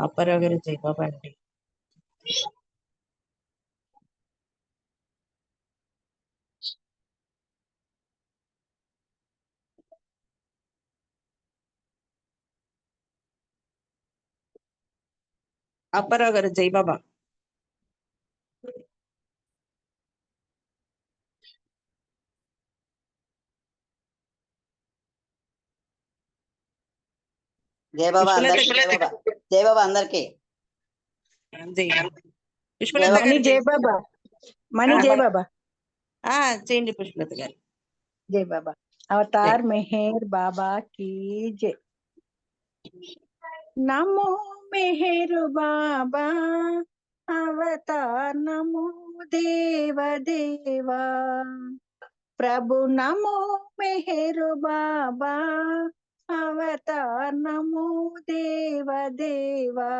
అప్పారావు గారు జయబాబా అండి. అప్పారావు గారు జయబాబా. జయబాబా అందరికి, జయబాబా అందరికి. పుష్పలత గారు జయబాబా. మణి జయబాబా. చేయండి పుష్పలత గారు. जय बाबा। अवतार मेहर बाबा की जय। नमो मेहर बाबा अवतार, नमो देव देवा प्रभु, नमो मेहर बाबा अवतार, नमो देव देवा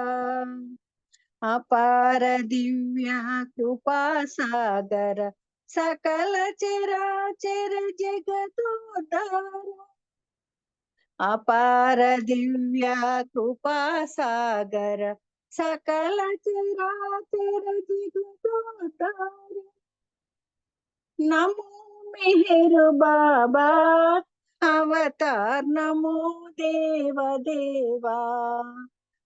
अपार दिव्य कृपा सागर सकल चराचर जगदोद्धार अपार दिव्य कृपा सागर सकल चराचर जगदोद्धार नमो मेहर बाबा अवतार, नमो देव देवा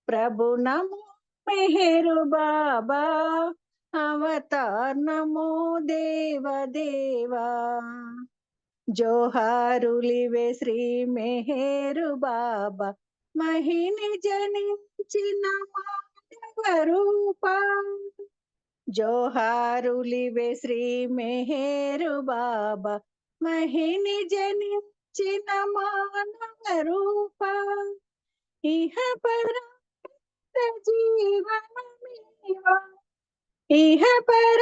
प्रभु, नमो मेहर बाबा अवतार, नमो देव देवा जोहारुलिवे श्री मेहरु बाबा महिनि जनिंचिन मानव रूपा जोहारुलिवे श्री मेहरु बाबा महिनि जनिंचिन मानव रूपा इह पर जीवन मीवा इह पर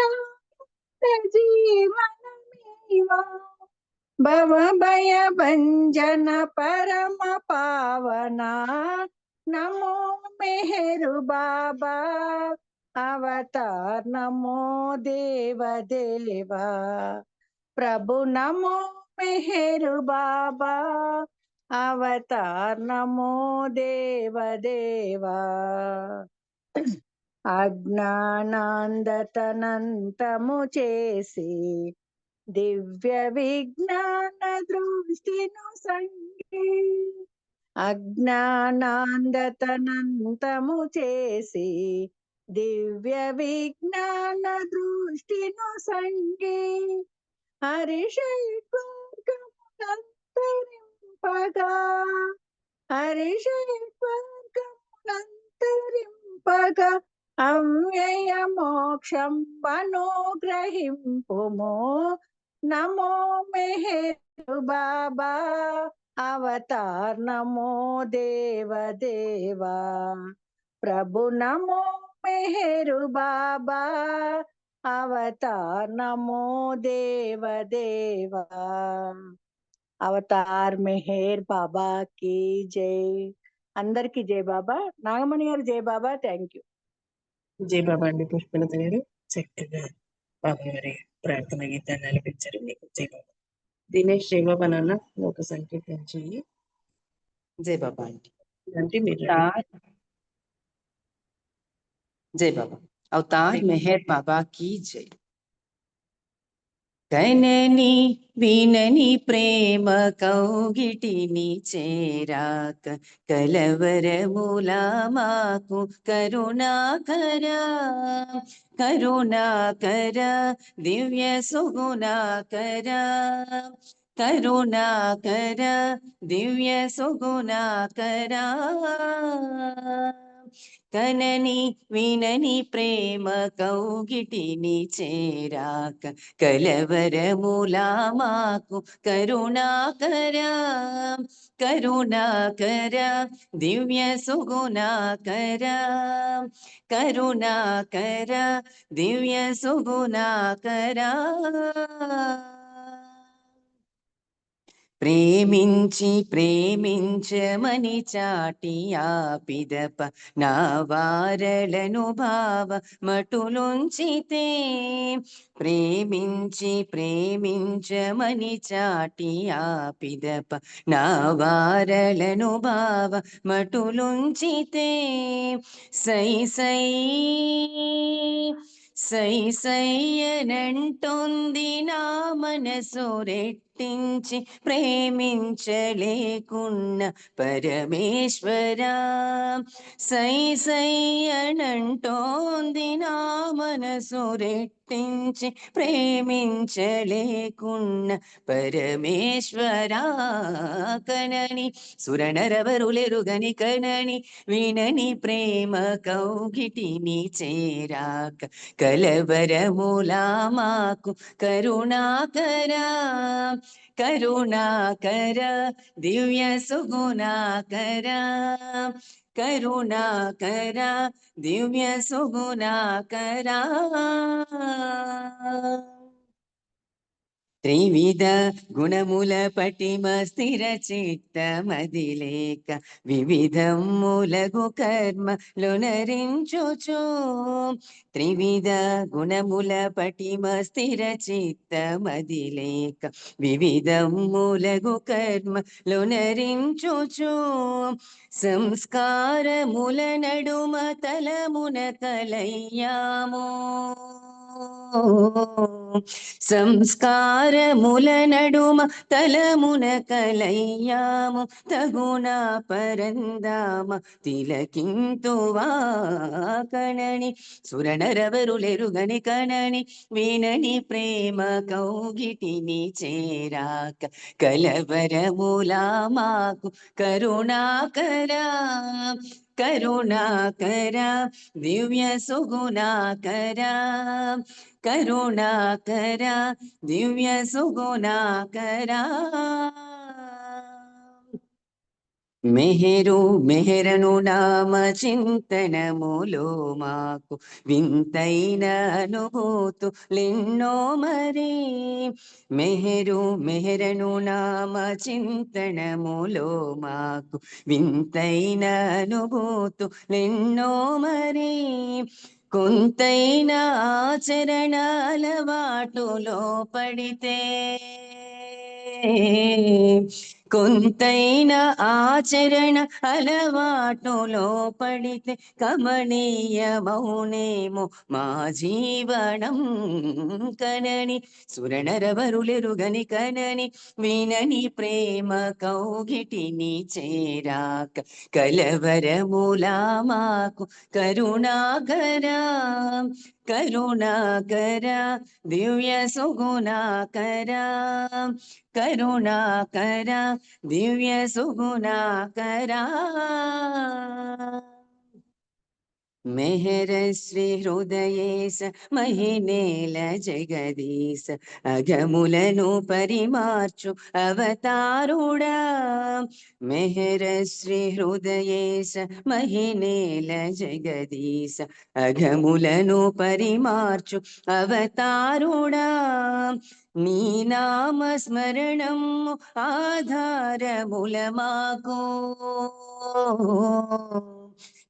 जीवन मीवा भव भय भंजन परम पावना नमो मेहरु बाबा अवतार, नमो देव देवा प्रभु, नमो मेहरु बाबा अवतार, नमो देव देवा अज्ञानांधतనంతము చేసి దివ్య విజ్ఞాన దృష్టిను సంగి అజ్ఞానాంధతనంతము చేసి దివ్య విజ్ఞాన దృష్టిను సంగి హరిషైర్గమునంతరింపగా హరిషైర్గమునంతరింపగా అవ్యయ మోక్షం అనుగ్రహింపుము నమో మెహరు బాబా అవతార్, నమో దేవ దేవా ప్రభు, నమో మెహరు బాబా అవతార్, నమో దేవ దేవా అవతార్ మెహర్ బాబా की జై। అందరికి జై బాబా। నాగమణి గారు జై బాబా। Thank you. జై బాబా అండి పుష్పలత గారు. చక్కగా బాబా గారి ప్రార్థన గీతాన్ని అనిపించారు. మీకు జై బాబా. దినేష్ జై బాబా నాన్న ఒక సంకీర్తన చెయ్యి. జై బాబా అండి। అంటే మీరు జై బాబా। అవతార్ మెహర్ బాబా की జై। కనని వినని ప్రేమ కౌగిటిని చేరాక కలవరముల మాకు కరుణాకర కరుణాకర దివ్య సుగుణాకర కరుణాకర దివ్య సుగుణాకర కనని వినని ప్రేమ కౌగిటిని చేరాక కలవరముల మాకు కరుణాకర కరుణాకర దివ్య సుగుణాకర కరుణాకర దివ్య సుగుణాకర ప్రేమించి ప్రేమించమని చాటి ఆ పిదప నా వారలను భావ మటులుంచితే ప్రేమించి ప్రేమించమని చాటి ఆ పిదప నా వారలను భావ మటులుంచితే సై సై సై సయ్యనంటోంది నా మనసు రెట్టించి ప్రేమించలేకున్న పరమేశ్వరా సై సయ్యనంటోంది నా మనసు రెట్టించి ప్రేమించలేకున్న పరమేశ్వరా కనని సురనరవరులెరుగని కనని వినని ప్రేమ కౌగిటిని చేరాక కలవరములా మాకు కరుణాకరా కరుణాకర దివ్య సుగుణాకరా కరుణాకర దివ్య సుగుణాకరా త్రివిధ గుణముల పటిమ స్థిర చిత్తమదిలేక వివిధములగు కర్మలునరించుచు త్రివిధ గుణముల పటిమ స్థిర చిత్తమదిలేక వివిధములగు కర్మలునరించుచు సంస్కారముల నడుమ తలమున కలయ్యాము సంస్కారముల నడుమ తలమున కలయ్యాము తగుణ పరందామ తిలకింతువా కణని సురనరవరులెరుగని కణని వినని ప్రేమ కౌగిటిని చేరాక కలవరములా మాకు కరుణాకరా కరుణాకర దివ్య సుగుణాకరా కరుణాకర దివ్య సుగుణాకరా మెహరు మెహరను నామ చింతనములో మాకు వింతైన అనుభూతులెన్నో మరి మెహరు మెహరను నామ చింతనములో మాకు వింతైన అనుభూతులెన్నో మరి కొంతైన ఆచరణ అలవాటులో పడితే కొంతైన ఆచరణ అలవాటులో పడితే కమనీయమౌనేమో మా జీవనం కనని సురనరవరులెరుగని కనని వినని ప్రేమ కౌగిటిని చేరాక కలవరములా మాకు కరుణాకరా కరుణాకర దివ్య సుగుణాకరా కరుణాకర దివ్య సుగుణాకరా మెహర శ్రీ హృదయేశ మహినేల జగదీశ అగములను పరిమార్చు అవతారుడా మెహర శ్రీ హృదయేశ మహినేల జగదీశ అగములను పరిమార్చు అవతారుడా నీ నామ స్మరణము ఆధారముల మాకు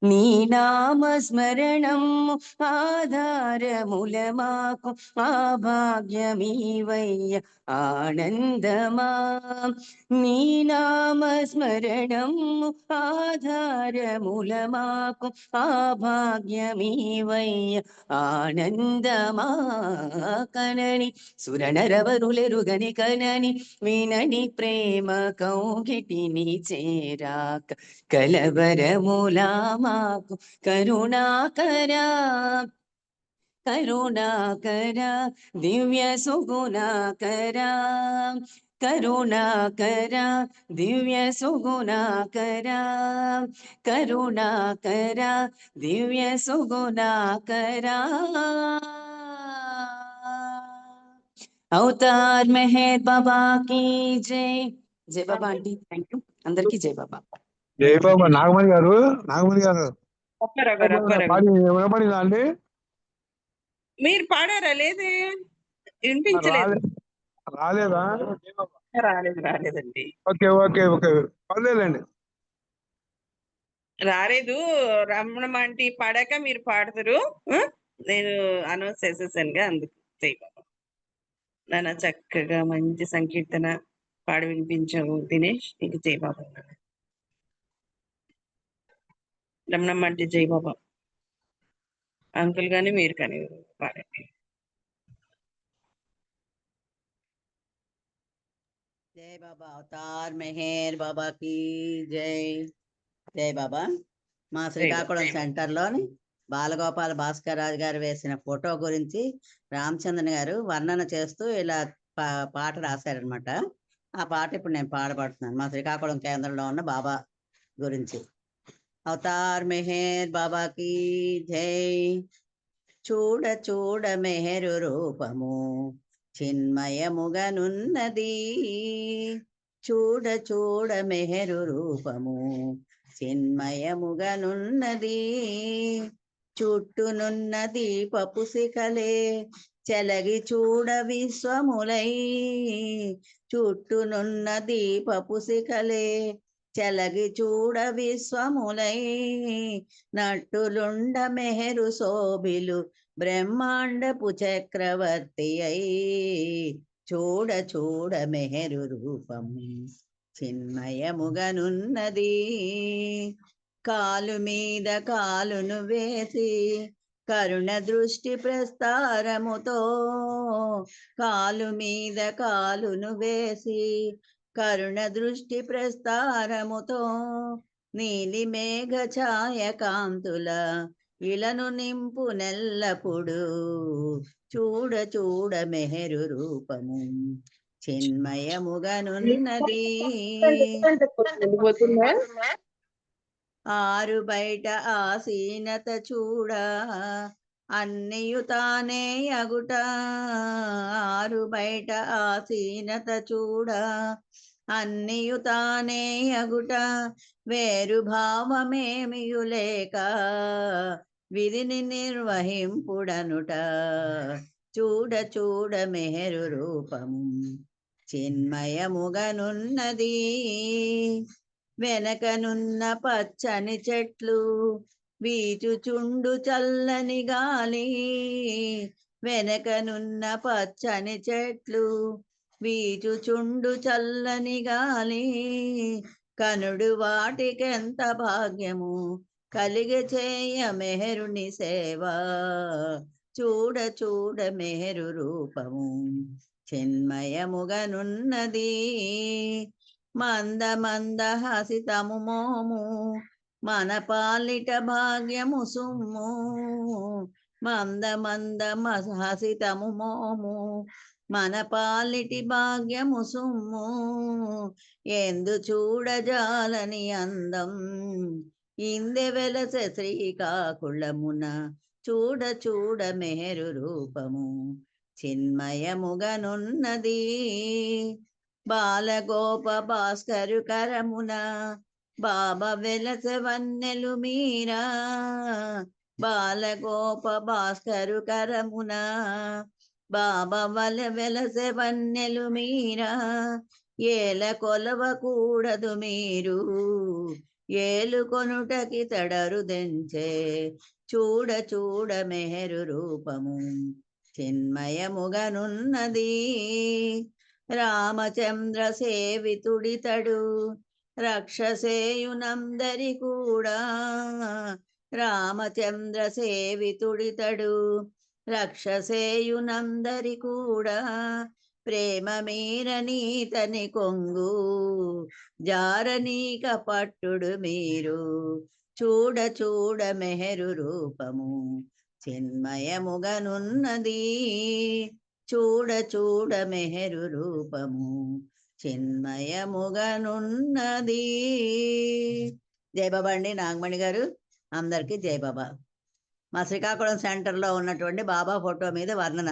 నీ నామ స్మరణము ఆధారముల మాకు ఆ భాగ్యమీవయ్య ఆనందమా నీ నామ స్మరణము ఆధారముల మాకు ఆ భాగ్యమీవయ్య ఆనందమా కనని సురనరవరులెరుగని కనని వినని ప్రేమ కౌగిటిని చేరాక కలవరములా మాకు కరుణాకరా కరుణాకర దివ్య సుగుణాకరా కరుణాకర దివ్య సుగుణాకరా కరుణాకర దివ్య సుగుణాకరా అవతార్ మెహర్ బాబా की జై జై బాబా ఆంటీ థ్యాంక్ యూ అందరికీ జై బాబా జై బాబా నాగమణి గారు వినపడిందా అండి మీరు పాడారా లేదే వినిపించలేదు రాలేదా రాలేదండి. ఓకే ఓకే ఓకే పర్లేదండి. రాలేదు. రమణమాంటి పాడాక మీరు పాడతారు. నేను అనౌన్స్ చేసేసానుగా అందుకు. జై బాబా. నాన్న చక్కగా మంచి సంకీర్తన పాడి వినిపించావు దినేష్. నీకు జై బాబా నాన్న. రమణమాంటి జై బాబా. అంకుల్ గాని మీరు కానీ పాడండి. జై బాబా అవతార్ మెహర్ బాబా కి జై. జై బాబా. మా శ్రీకాకుళం సెంటర్లోని బాలగోపాల భాస్కర్ రాజు గారు వేసిన ఫోటో గురించి రామచంద్రన్ గారు వర్ణన చేస్తూ ఇలా పాట రాశారనమాట. ఆ పాట ఇప్పుడు నేను పాడబడుతున్నాను మా శ్రీకాకుళం కేంద్రంలో ఉన్న బాబా గురించి. అవతార్ మెహర్ బాబా కి జై. చూడ చూడ మెహరు రూపము చిన్మయముగనున్నది. చూడ చూడ మెహరు రూపము చిన్మయముగనున్నది. చుట్టునున్న దీపపు శిఖలే చెలగి చూడ విశ్వములై. చుట్టునున్న దీపపు శిఖలే చెలగి చూడ విశ్వములై. నట్టులుండ మెహరు శోభిలు బ్రహ్మాండపు చక్రవర్తి అయి. చూడ చూడ మెహరు రూపము చిన్మయముగనున్నది. కాలు మీద కాలును వేసి కరుణ దృష్టి ప్రస్తారముతో. కాలు మీద కాలును వేసి కరుణ దృష్టి ప్రస్తారముతో. నీలి మేఘ ఛాయ కాంతుల ఇలను నింపు నెల్లప్పుడు. చూడ చూడ మెహరు రూపము చిన్మయముగనున్నది. ఆరు బయట ఆసీనత చూడ అన్నియు తానే అగుట. ఆరు బయట ఆసీనత చూడ అన్నియు తానే అగుట. వేరు భావమేమియు లేక విధిని నిర్వహింపుడనుట. చూడ చూడ మెహరు రూపము చిన్మయముగనున్నది. వెనకనున్న పచ్చని చెట్లు వీచుచుండు చల్లని గాలి. వెనకనున్న పచ్చని చెట్లు వీచుచుండు చల్లని గాలి. కనుడు వాటికెంత భాగ్యము కలిగె చేయ మెహరుని సేవ. చూడ చూడ మెహరు రూపము చిన్మయముగనున్నది. మంద మంద హసితము మోము మన పాలిట భాగ్యము సుమ్ము. మంద మంద హసితము మోము మన పాలిటి భాగ్యము సుమ్ము. ఎందు చూడజాలని అందం ఇందె వెలసె శ్రీకాకుళమున. చూడ చూడ మెహరు రూపము చిన్మయముగనున్నది. బాలగోప భాస్కరు కరమున బాబా వెలస వన్నెలు మీరా. బాలగోప భాస్కరు కరమున బాబా వెలస వన్నెలు మీరా. ఏల కొలవకూడదు మీరు ఏలు కొనుటకి తడరు దెంచే. చూడ చూడ మెహరు రూపము చిన్మయముగనున్నది. రామచంద్ర సేవితుడితడు రక్షసేయునందరి కూడా. రామచంద్ర సేవితుడితడు రక్షసేయునందరి కూడా. ప్రేమ మీరనీతని కొంగు జారనీక పట్టుడు మీరు. చూడ చూడ మెహరు రూపము చిన్మయముగనున్నది. చూడ చూడ మెహరు రూపము చిన్మయముగనున్నది. జై బాబా అండి నాగమణి గారు. అందరికీ జై బాబా. మా శ్రీకాకుళం సెంటర్లో ఉన్నటువంటి బాబా ఫోటో మీద వర్ణన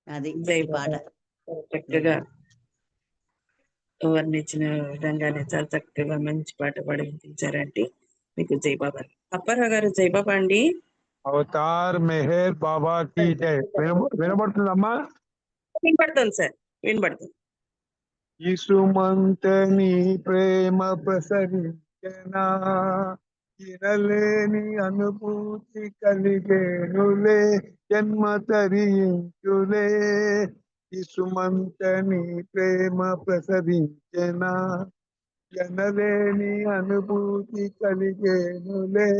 అది జై ఈ పాట. బాబా. చక్కగా వర్ణించిన విధంగానే చాలా చక్కగా మంచి పాట పాడి వినిపించారండి. మీకు జై బాబా. అప్పారావు గారు జై బాబా అండి. అవతార్ మెహర్ బాబా కి జై. వినబడుతుందమ్మా? వినపడుతుంది సార్, వినపడుతుంది. ఇసుమంతని ప్రేమ ప్రసరించెనా వినలేని అనుభూతి కలిగేనులే జన్మ తరించులే ఇసుమంతని ప్రేమ ప్రసరించెనా వినలేని అనుభూతి కలిగేనులే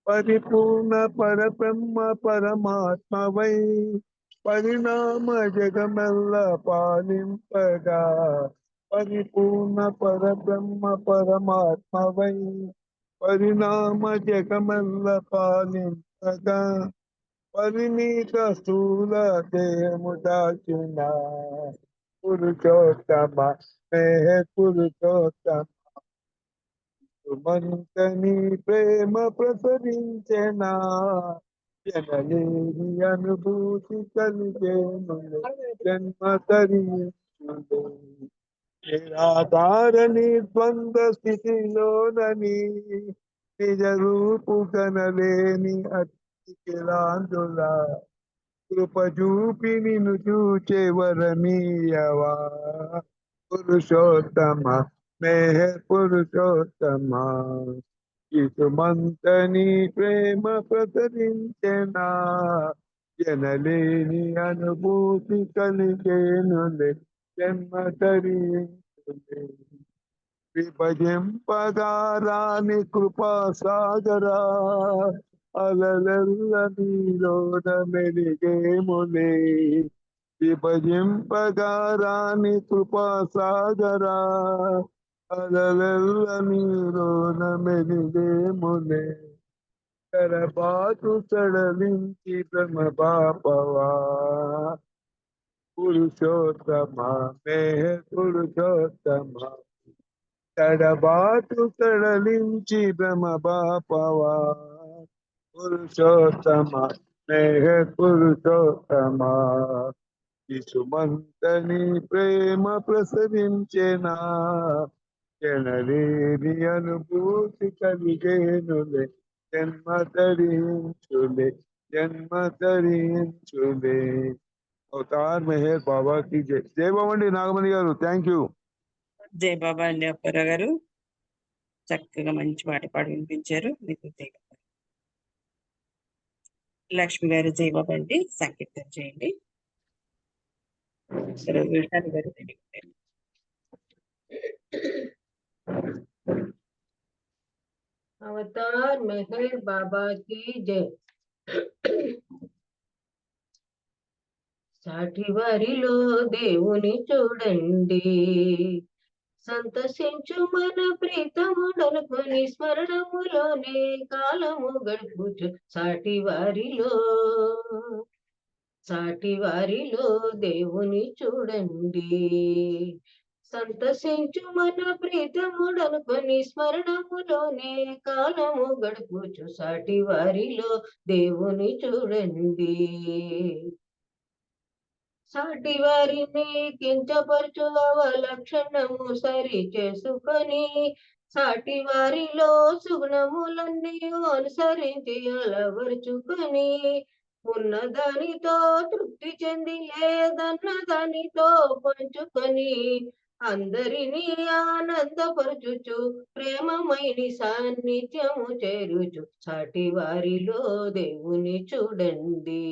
పరిపూర్ణ పరబ్రహ్మ పరమాత్మవై పరిణామ జగమెల్ల పాలింపగా పరిపూర్ణ పరబ్రహ్మ పరమాత్మవై పరిణామ జగమెల్ల పాలింపగా పరిణీత స్థూల దేహము దాచిన పురుషోత్తమ స్నేహ పురుషోత్తమ సుమంతని ప్రేమ ప్రసరించెనా జనలేని అనుభూతి కలిగేను జన్మ తరించులే నిరాధారణి ద్వంద్వ స్థితిలోనని నిజ రూపు కనలేని అతికిలాందుల కృప చూపి నిన్ను చూచేవరనీయవా పురుషోత్తమ స్నేహ పురుషోత్తమ ఇసుమంతని ప్రేమ ప్రసరించెనా జనలేని అనుభూతి కలిగేనులే జన్మ తరించులే విభజింపగారాని కృపా సాగరా అలలెల్ల నీలోన మెలిగేములే విభజింపగారాని కృపా సాగరా అలలెల్ల నీలోన మెలిగేములే కరబాటు సడలించి భ్రమ బాపవా పురుషోత్తమ మేహ పురుషోత్తమ తడబాటు తడలించి భ్రమ బాపవా పురుషోత్తమ స్నేహ పురుషోత్తమ ఇసుమంతని ప్రేమ ప్రసరించెనా జనలేని అనుభూతి కలిగేనులే జన్మ తరించులే జన్మ తరించులే అవతార్ మెహర్ బాబా కి జై జై బాబా అండి నాగమణి గారు థ్యాంక్ యూ జై బాబా అండి అప్పారావు గారు. చక్కగా మంచి పాట పాడి వినిపించారు. మీకు జై బాబా. లక్ష్మి గారు జై బాబా అండి, సంకీర్తన చేయండి. విషాలి గారు రెడీ ఉంటారు. अवतार मेहर बाबा की जय. సాటి వారిలో దేవుని చూడండి, సంతసించు మన ప్రీతముడనుకొని స్మరణములోనే కాలము గడుపుచు సాటి వారిలో దేవుని చూడండి, సంతసించు మన ప్రీతముడనుకొని స్మరణములోనే కాలము గడుపుచు సాటి వారిలో దేవుని చూడండి. సాటి వారిని కించపరచు అవలక్షణము సరి చేసుకొని సాటి వారిలో సుగుణములన్నీ అనుసరించి అలవరుచుకొని ఉన్న దానితో తృప్తి చెంది లేదన్న దానితో పంచుకొని అందరినీ ఆనందపరచుచు ప్రేమమైని సాన్నిధ్యము చేరుచు సాటి వారిలో దేవుని చూడండి,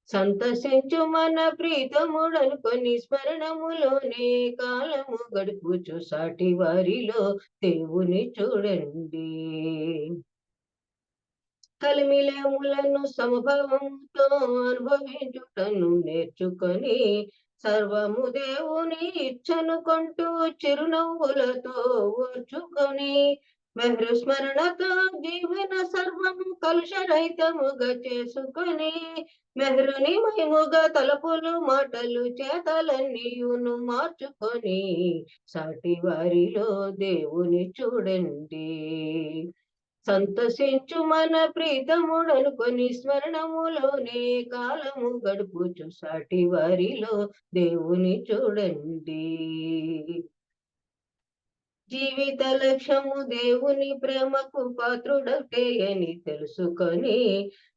సంతసించు మన ప్రీతముడనుకొని స్మరణములోనే కాలము గడుపుచు సాటి వారిలో దేవుని చూడండి. కలిమిలేములను సమభావంతో అనుభవించుటను నేర్చుకొని సర్వము దేవుని ఇచ్చను కొంటూ చిరునవ్వులతో ఓర్చుకొని మెహరు స్మరణతో జీవన సర్వము కలుషరహితముగా చేసుకొని మెహరుని మహిముగా తలపులు మాటలు చేతలన్నీయును మార్చుకొని సాటి వారిలో దేవుని చూడండి, సంతసించు మన ప్రీతముడనుకొని స్మరణములోనే కాలము గడుపుచు సాటి వారిలో దేవుని చూడండి. జీవిత లక్ష్యము దేవుని ప్రేమకు పాత్రుడటే అని తెలుసుకొని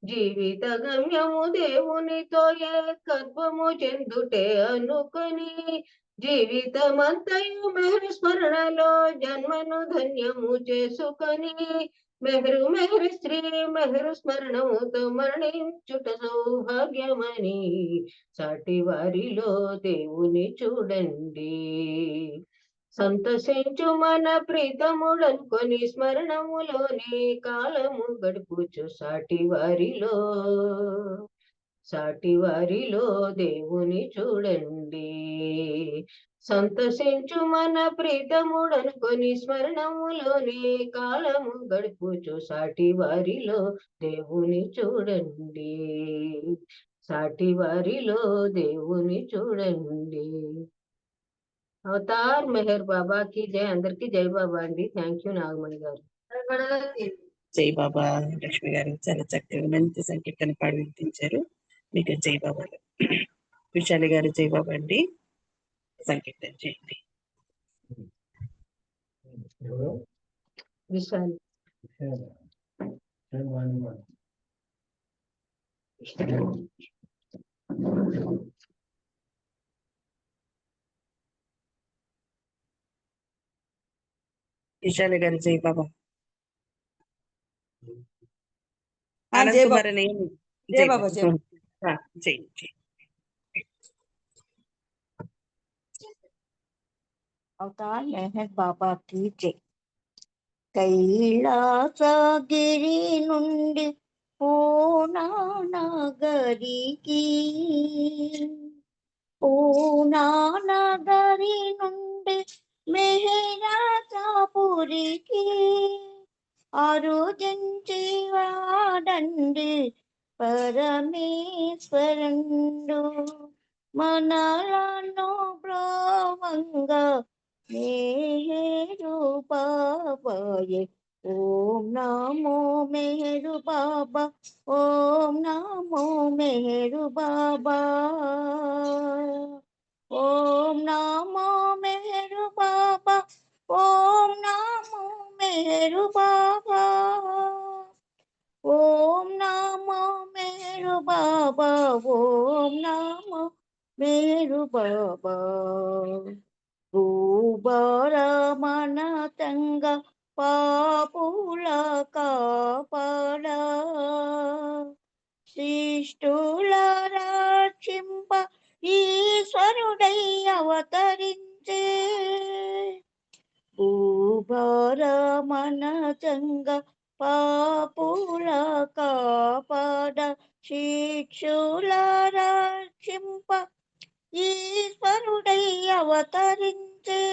జీవిత గమ్యము దేవునితో ఏకత్వము చెందుటే అనుకొని జీవితమంతయు మెహరు స్మరణలో జన్మను ధన్యము చేసుకొని మెహరు శ్రీ మెహరు స్మరణముతో మరణించుట సౌభాగ్యమని సాటి వారిలో దేవుని చూడండి. సంతసించు మన ప్రీతముడనుకొని స్మరణములోనే కాలము గడుపుచు సాటి వారిలో దేవుని చూడండి. సంతసించు మన ప్రీతముడనుకొని స్మరణములోనే కాలము గడుపుచు సాటి వారిలో దేవుని చూడండి. సాటి వారిలో దేవుని చూడండి. అవతార్ మెహర్ బాబా కి జై. అందరికి జై బాబా అండి. థ్యాంక్ యూ నాగమణి గారు. జై బాబా. లక్ష్మి గారు చాలా చక్కగా మంచి సంకీర్తన పాడి వినిపించారు. మీకు జై బాబా. విశాలి గారు జై బాబా అండి. సంకీర్తన చేయండి. విశాల్ విశాలి గారు జై బాబా. జై ఆనంద్ బాబా. కుమార్ అని జై బాబా. జై జై జై. అవతార్ మెహర్ బాబా की जय. కైలాసగిరి నుండి పూనా నగరికి మెహరాజపురికి అరుదించి వాడండి పరమేశ్వరుండు మనలను బ్రోవంగా మెహరు బాబాయే. ఓం నమో మెహరు బాబా. ఓం నమో మెహరు బాబా. ఓం నమో మెహరు బాబా. ఓం నమో మెహరు బాబా. ఓం నమో మెహరు బాబా. ఓం నమో మెహరు బాబా. భూభరమణతంగా పాపుల కాపాడ శిష్టుల రక్షింప ఈశ్వరుడై అవతరించే. భూభరమణతంగా పాపుల కాపాడ శిక్షుల రక్షింప ఈశ్వరుడై అవతరించే.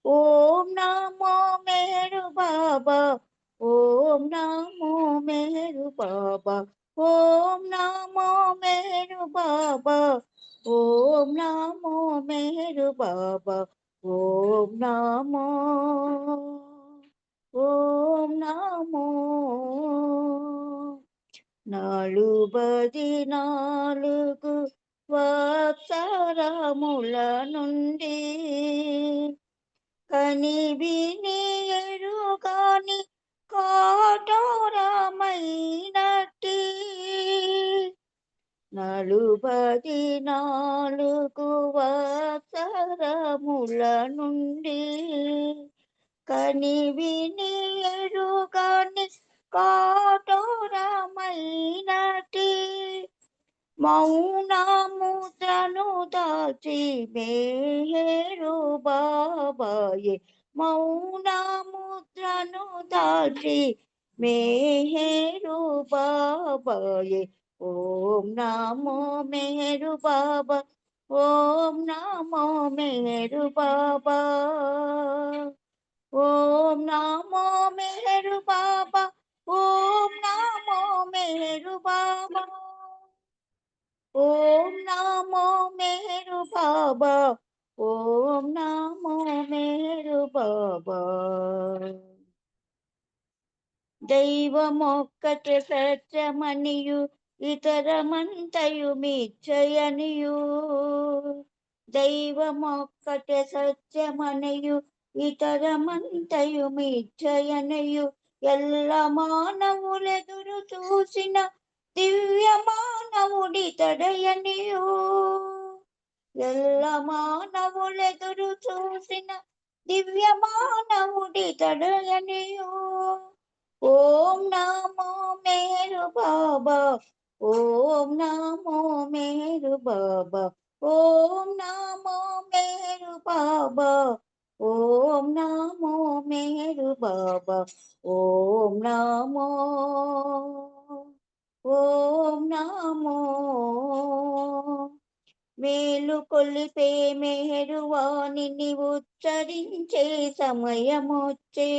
ఓం నమో మెహరు బాబా. ఓం నమో మెహరు బాబా. ఓం నమో మెహరు బాబా. ఓం నమో మెహరు బాబా. ఓం నమో నాలుబది నాలుగు వత్సరముల నుండి కని విని ఎరుగాని కాటోరమైనట్టి నలుబది నాలుగు వత్సరముల నుండి కని విని ఎరుగాని కాటోరమైనట్టి మౌనముద్రను దాచి మెహరు బాబాయే. మౌనముద్రను దాచి మెహరు బాబాయే. ఓం నమో మెహరు బాబా. ఓం నమో మెహరు బాబా. ఓం నమో మెహరు బాబా. ఓం నమో మెహరు బాబా. ఓం నమో మెహరు బాబా. ఓం నమో మెహరు బాబా. దైవమొక్కటి సత్యమనియు ఇతరమంతయు మిథ్యయనియు. దైవమొక్కటి సత్యమనియు ఇతరమంతయు మిథ్యయనియు ఎల్ల మానవులెదురు చూసిన దివ్య మానవుడితడయనియు. ఎల్ల మానవులెదురు చూసిన దివ్య మానవుడితడయనియు. ఓం నమో మేరు బాబా, ఓం నమో మేరు బాబా, ఓం నమో మేరు బాబా, ఓం నమో మేరు బాబా, ఓం నమో, ఓం నమో. మేలు కొలిపే మెహరువాణిని ఉచ్చరించే సమయమొచ్చే.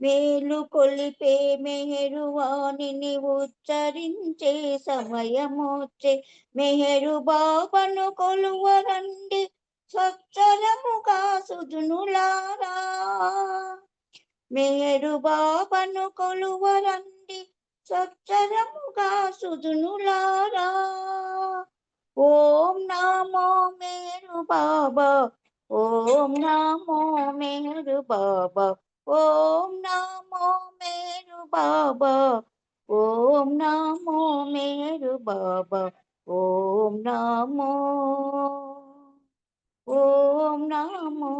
మేలు కొలిపే మెహరువాణిని ఉచ్చరించే సమయమొచ్చే. మెహరు బాబను కొలువరండి స్వచ్ఛరముగా సుజనులారా. మెహరు బాబను కొలువరండి స్వచ్ఛరముగా సుజనులారా. ఓం నమో మేరు బాబా, ఓం నమో మేరు బాబా, ఓం నమో మేరు బాబా, ఓం నమో మేరు బాబా, ఓం నమో, ఓం నమో,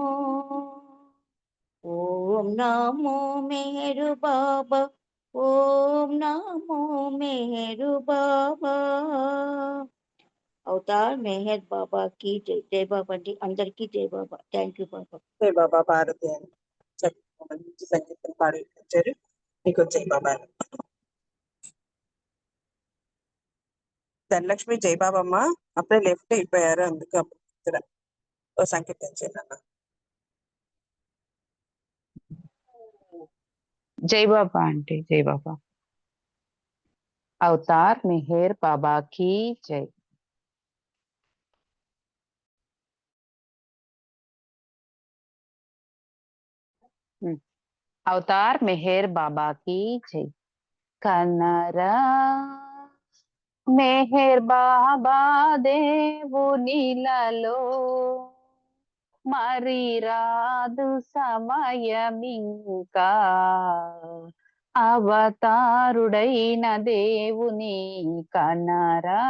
ఓం నమో మేరు బాబా, ఓం నమో మేరు బాబా. అవతార్ మెహర్ బాబా की जय. जय బాబా అండి, అందరికీ జై బాబా. థ్యాంక్ యూ బాబా. జై బాబా భారతి అని చక్కగా మంచి సంగీతం పాడి వినిపించారు. మీకు జై బాబా. ధనలక్ష్మి జై బాబమ్మ అప్పుడే లెఫ్ట్ అయిపోయారు, అందుకు అప్పుడు ఓ సంకీర్తన చేయాలన్న. జై బాబా ఆంటీ, జై బాబా. అవతార్ మెహర్ బాబా की जय. అవతార్ మెహర్ బాబా की जय. కనరా మెహర్ బాబా దేవునిలలో మరి రాదు సమయమింకా. అవతారుడైన దేవుని కనరా,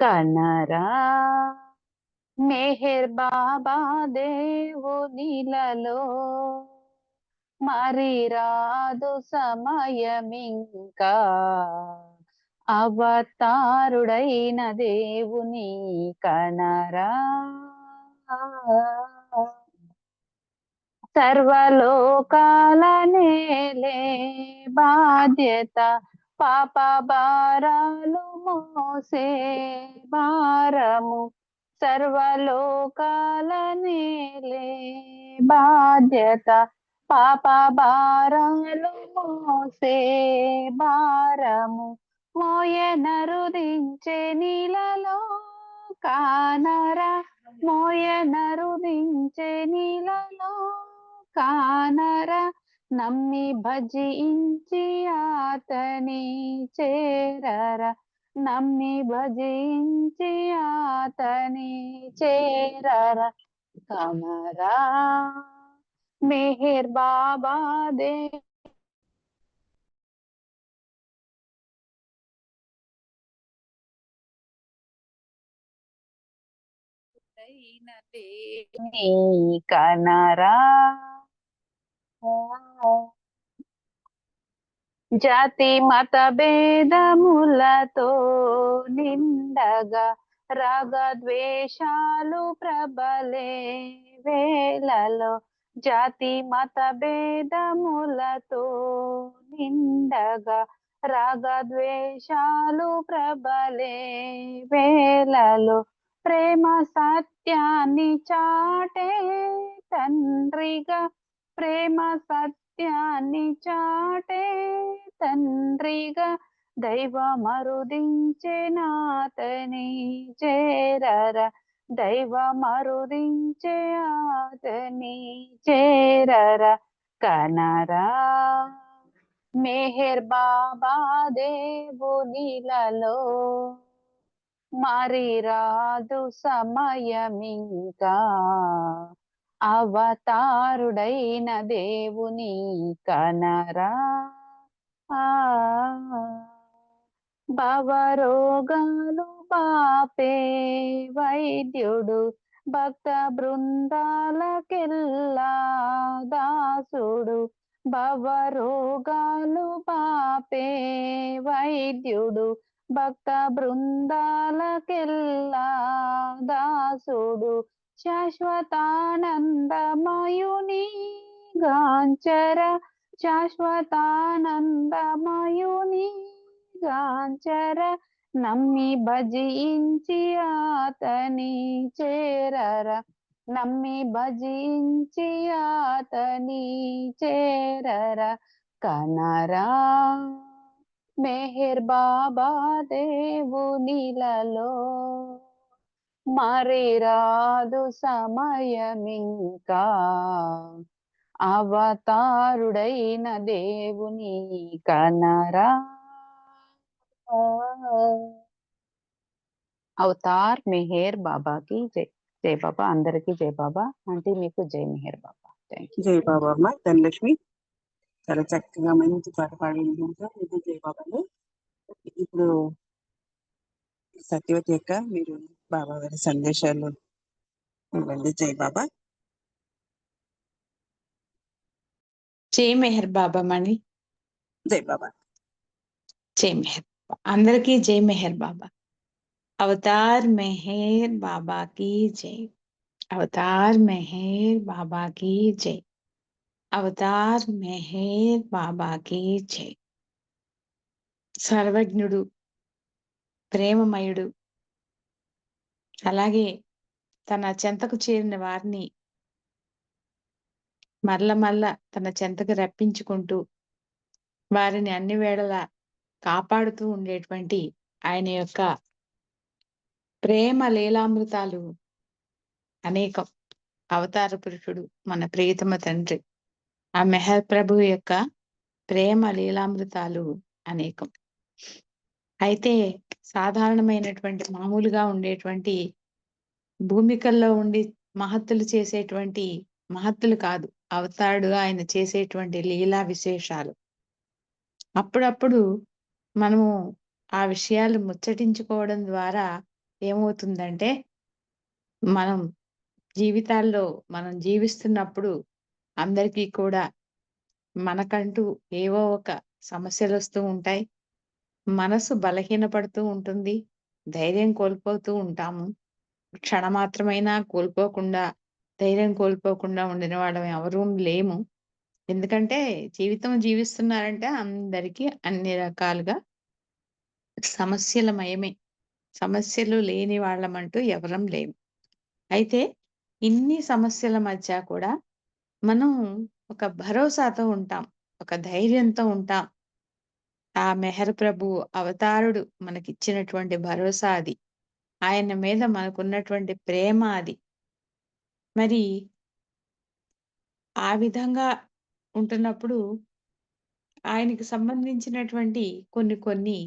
కనరా మెహర్ బాబా దేవునిలలో మరి రాదు సమయమింకా. అవతారుడైన దేవుని కనరా. సర్వలోకాల నేలే బాధ్యత పాప భారాలు మోసే భారము. సర్వలోకాల నేలే బాధ్యత పాప భారాలు మోసే భారము. మోయనరుదించే నీలలో కానరా, మోయనరుదించే నీలలో కానరా. నమ్మి భజించి అతని చేరరా, నమ్మి భజించి అతని చేరరా. కనరా మెహర్ బాబా దే కనరా. జాతి మత భేదములతో నిండగా రాగద్వేషాలు ప్రబలే వేళలో. జాతి మత భేదములతో నిండగా రాగద్వేషాలు ప్రబలే వేళలో. ప్రేమ సత్యాన్ని చాటే తండ్రిగా, ప్రేమ సత్యాన్ని చాటే తండ్రిగా. దైవ మరుదించే నాతని చేరరా, దైవ మరుదించే అతని చేరరా. కనరా మెహర్ బాబా దేవునిలలో మరి రాదు సమయమింకా. అవతారుడైన దేవుని కనరా. భవరోగాలు బాపే వైద్యుడు భక్త బృందాలకెల్లా దాసుడు భవరోగాలు బాపే వైద్యుడు భక్త బృందాలకెల్లా దాసుడు శాశ్వతానందమయుని గాంచర శాశ్వతానందమయుని గాంచర నమ్మి భజించి అతని చేరర నమ్మి భజించి అతని చేరర కనరా మెహర్ బాబా దేవునిలలో మరి రాదు సమయమింకా అవతారుడైన దేవుని కనరా అవతార్ మెహర్ బాబాకి జై. జై బాబా. అందరికీ జై బాబా. ఆంటీ మీకు జై మెహర్ బాబా. Thank you. జై బాబా అమ్మ. ధనలక్ష్మి చాలా చక్కగా మంచి పాట పాడి వినిపించారు. ఇది జై బాబాలు. ఇప్పుడు సత్యవతి అక్క మీరు బాబా గారి సందేశాలు ఇవ్వండి. జై బాబా. జై మెహర్ బాబా మణి. జై బాబా. జై మెహర్ బాబా. అందరికీ జై మెహర్ బాబా. అవతార్ మెహర్ బాబా की जय. అవతార్ మెహర్ బాబా की जय. అవతార్ మెహర్ బాబా की जय. సర్వజ్ఞుడు, ప్రేమమయుడు, అలాగే తన చెంతకు చేరిన వారిని మరల తన చెంతకు రప్పించుకుంటూ వారిని అన్ని వేళలా కాపాడుతూ ఉండేటువంటి ఆయన యొక్క ప్రేమ లీలామృతాలు అనేకం. అవతార పురుషుడు మన ప్రియతమ తండ్రి ఆ మెహర్ ప్రభు యొక్క ప్రేమ లీలామృతాలు అనేకం. అయితే సాధారణమైనటువంటి మామూలుగా ఉండేటువంటి భూమికల్లో ఉండి మహత్తులు చేసేటువంటి మహత్తులు కాదు, అవతారుడుగా ఆయన చేసేటువంటి లీలా విశేషాలు. అప్పుడప్పుడు మనము ఆ విషయాలు ముచ్చటించుకోవడం ద్వారా ఏమవుతుందంటే మనం జీవితాల్లో మనం జీవిస్తున్నప్పుడు అందరికీ కూడా మనకంటూ ఏవో ఒక సమస్యలు వస్తూ ఉంటాయి. మనసు బలహీనపడుతూ ఉంటుంది. ధైర్యం కోల్పోతూ ఉంటాము. క్షణమాత్రమైనా కోల్పోకుండా ధైర్యం కోల్పోకుండా ఉండిన వాళ్ళం ఎవరూ లేము. ఎందుకంటే జీవితం జీవిస్తున్నారంటే అందరికీ అన్ని రకాలుగా సమస్యలమయమే. సమస్యలు లేని వాళ్ళమంటూ ఎవరం లేము. అయితే ఇన్ని సమస్యల మధ్య కూడా మనం ఒక భరోసాతో ఉంటాం, ఒక ధైర్యంతో ఉంటాం. ఆ మెహర్ ప్రభు అవతారుడు మనకిచ్చినటువంటి భరోసా అది. ఆయన మీద మనకున్నటువంటి ప్రేమ అది. మరి ఆ విధంగా ఉంటున్నప్పుడు ఆయనకి సంబంధించినటువంటి కొన్ని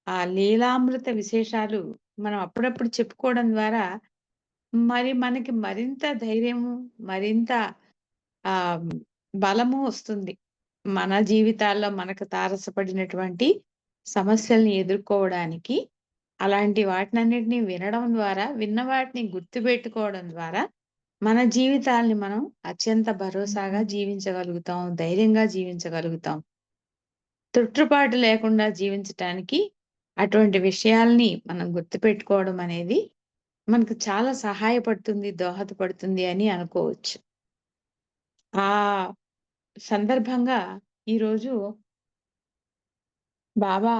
ఆ లీలామృత విశేషాలు మనం అప్పుడప్పుడు చెప్పుకోవడం ద్వారా మరి మనకి మరింత ధైర్యము, మరింత ఆ బలము వస్తుంది. మన జీవితాల్లో మనకు తారసపడినటువంటి సమస్యల్ని ఎదుర్కోవడానికి అలాంటి వాటినన్నిటినీ వినడం ద్వారా, విన్న వాటిని గుర్తుపెట్టుకోవడం ద్వారా మన జీవితాల్ని మనం అత్యంత భరోసాగా జీవించగలుగుతాం, ధైర్యంగా జీవించగలుగుతాం. తొట్టుపాటు లేకుండా జీవించటానికి అటువంటి విషయాల్ని మనం గుర్తుపెట్టుకోవడం అనేది మనకు చాలా సహాయపడుతుంది, దోహదపడుతుంది అని అనుకోవచ్చు. ఆ సందర్భంగా ఈరోజు బాబా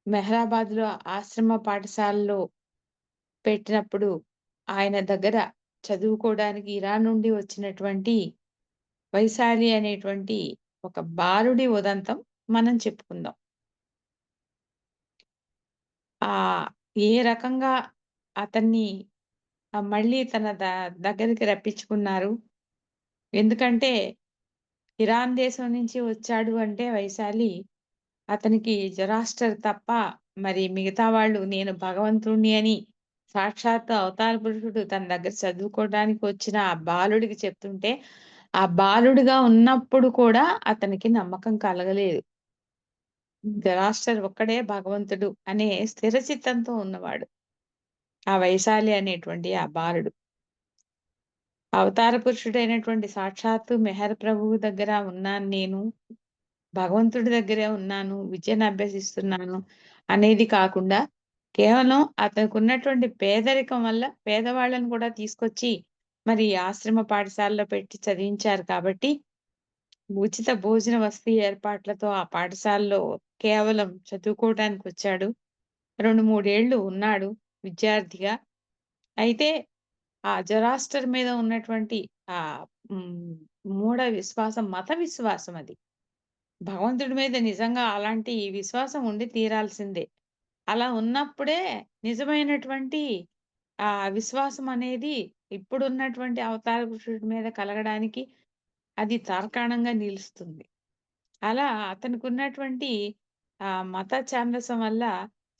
మెహరాబాద్‌లో ఆశ్రమ పాఠశాలలో పెట్టినప్పుడు ఆయన దగ్గర చదువుకోవడానికి ఇరాన్ నుండి వచ్చినటువంటి వైశాలి అనేటువంటి ఒక బాలుడి ఉదంతం మనం చెప్పుకుందాం. ఏ రకంగా అతన్ని మళ్ళీ తన దగ్గరికి రప్పించుకున్నారు. ఎందుకంటే ఇరాన్ దేశం నుంచి వచ్చాడు అంటే వైశాలి అతనికి జొరాస్టర్ తప్ప మరి మిగతా వాళ్ళు నేను భగవంతుణ్ణి అని సాక్షాత్ అవతార పురుషుడు తన దగ్గర చదువుకోవడానికి వచ్చిన ఆ బాలుడికి చెప్తుంటే ఆ బాలుడిగా ఉన్నప్పుడు కూడా అతనికి నమ్మకం కలగలేదు. ధరాష్ట్ర ఒక్కడే భగవంతుడు అనే స్థిర చిత్తంతో ఉన్నవాడు ఆ వైశాలి అనేటువంటి ఆ బాలుడు. అవతార పురుషుడైనటువంటి సాక్షాత్తు మెహర్ ప్రభువు దగ్గర ఉన్నాను నేను, భగవంతుడి దగ్గరే ఉన్నాను, విద్యను అభ్యసిస్తున్నాను అనేది కాకుండా కేవలం అతనికున్నటువంటి పేదరికం వల్ల పేదవాళ్ళని కూడా తీసుకొచ్చి మరి ఆశ్రమ పాఠశాలలో పెట్టి చదివించారు కాబట్టి ఉచిత భోజన వసతి ఏర్పాట్లతో ఆ పాఠశాలలో కేవలం చదువుకోవడానికి వచ్చాడు. 2, 3 ఏళ్ళు ఉన్నాడు విద్యార్థిగా. అయితే ఆ జరాస్టర్ మీద ఉన్నటువంటి ఆ మూఢ విశ్వాసం, మత విశ్వాసం అది. భగవంతుడి మీద నిజంగా అలాంటి విశ్వాసం ఉండి తీరాల్సిందే. అలా ఉన్నప్పుడే నిజమైనటువంటి విశ్వాసం అనేది ఇప్పుడున్నటువంటి అవతార పురుషుడి మీద కలగడానికి అది తార్కాణంగా నిలుస్తుంది. అలా అతనికున్నటువంటి మత ఛాందసం వల్ల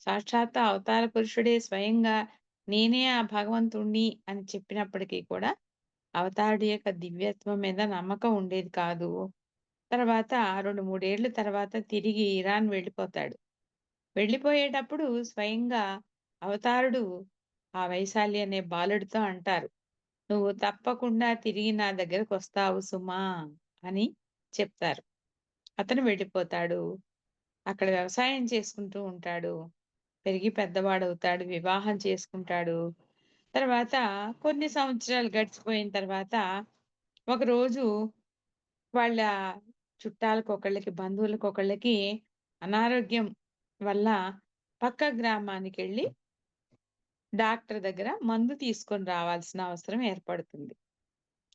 సాక్షాత్ అవతార పురుషుడే స్వయంగా నేనే ఆ భగవంతుణ్ణి అని చెప్పినప్పటికీ కూడా అవతారుడి యొక్క దివ్యత్వం మీద నమ్మకం ఉండేది కాదు. తర్వాత 2, 3 ఏళ్ల తర్వాత తిరిగి ఇరాన్ వెళ్ళిపోతాడు. వెళ్ళిపోయేటప్పుడు స్వయంగా అవతారుడు ఆ వైశాలి అనే బాలుడితో అంటారు, "నువ్వు తప్పకుండా తిరిగి నా దగ్గరకు వస్తావు సుమా" అని చెప్తారు. అతను వెళ్ళిపోతాడు. అక్కడ వ్యవసాయం చేసుకుంటూ ఉంటాడు. పెరిగి పెద్దవాడవుతాడు. వివాహం చేసుకుంటాడు. తర్వాత కొన్ని సంవత్సరాలు గడిచిపోయిన తర్వాత ఒకరోజు వాళ్ళ చుట్టాలకొకళ్ళకి, బంధువులకొకళ్ళకి అనారోగ్యం వల్ల పక్క గ్రామానికెళ్ళి డాక్టర్ దగ్గర మందు తీసుకొని రావాల్సిన అవసరం ఏర్పడుతుంది.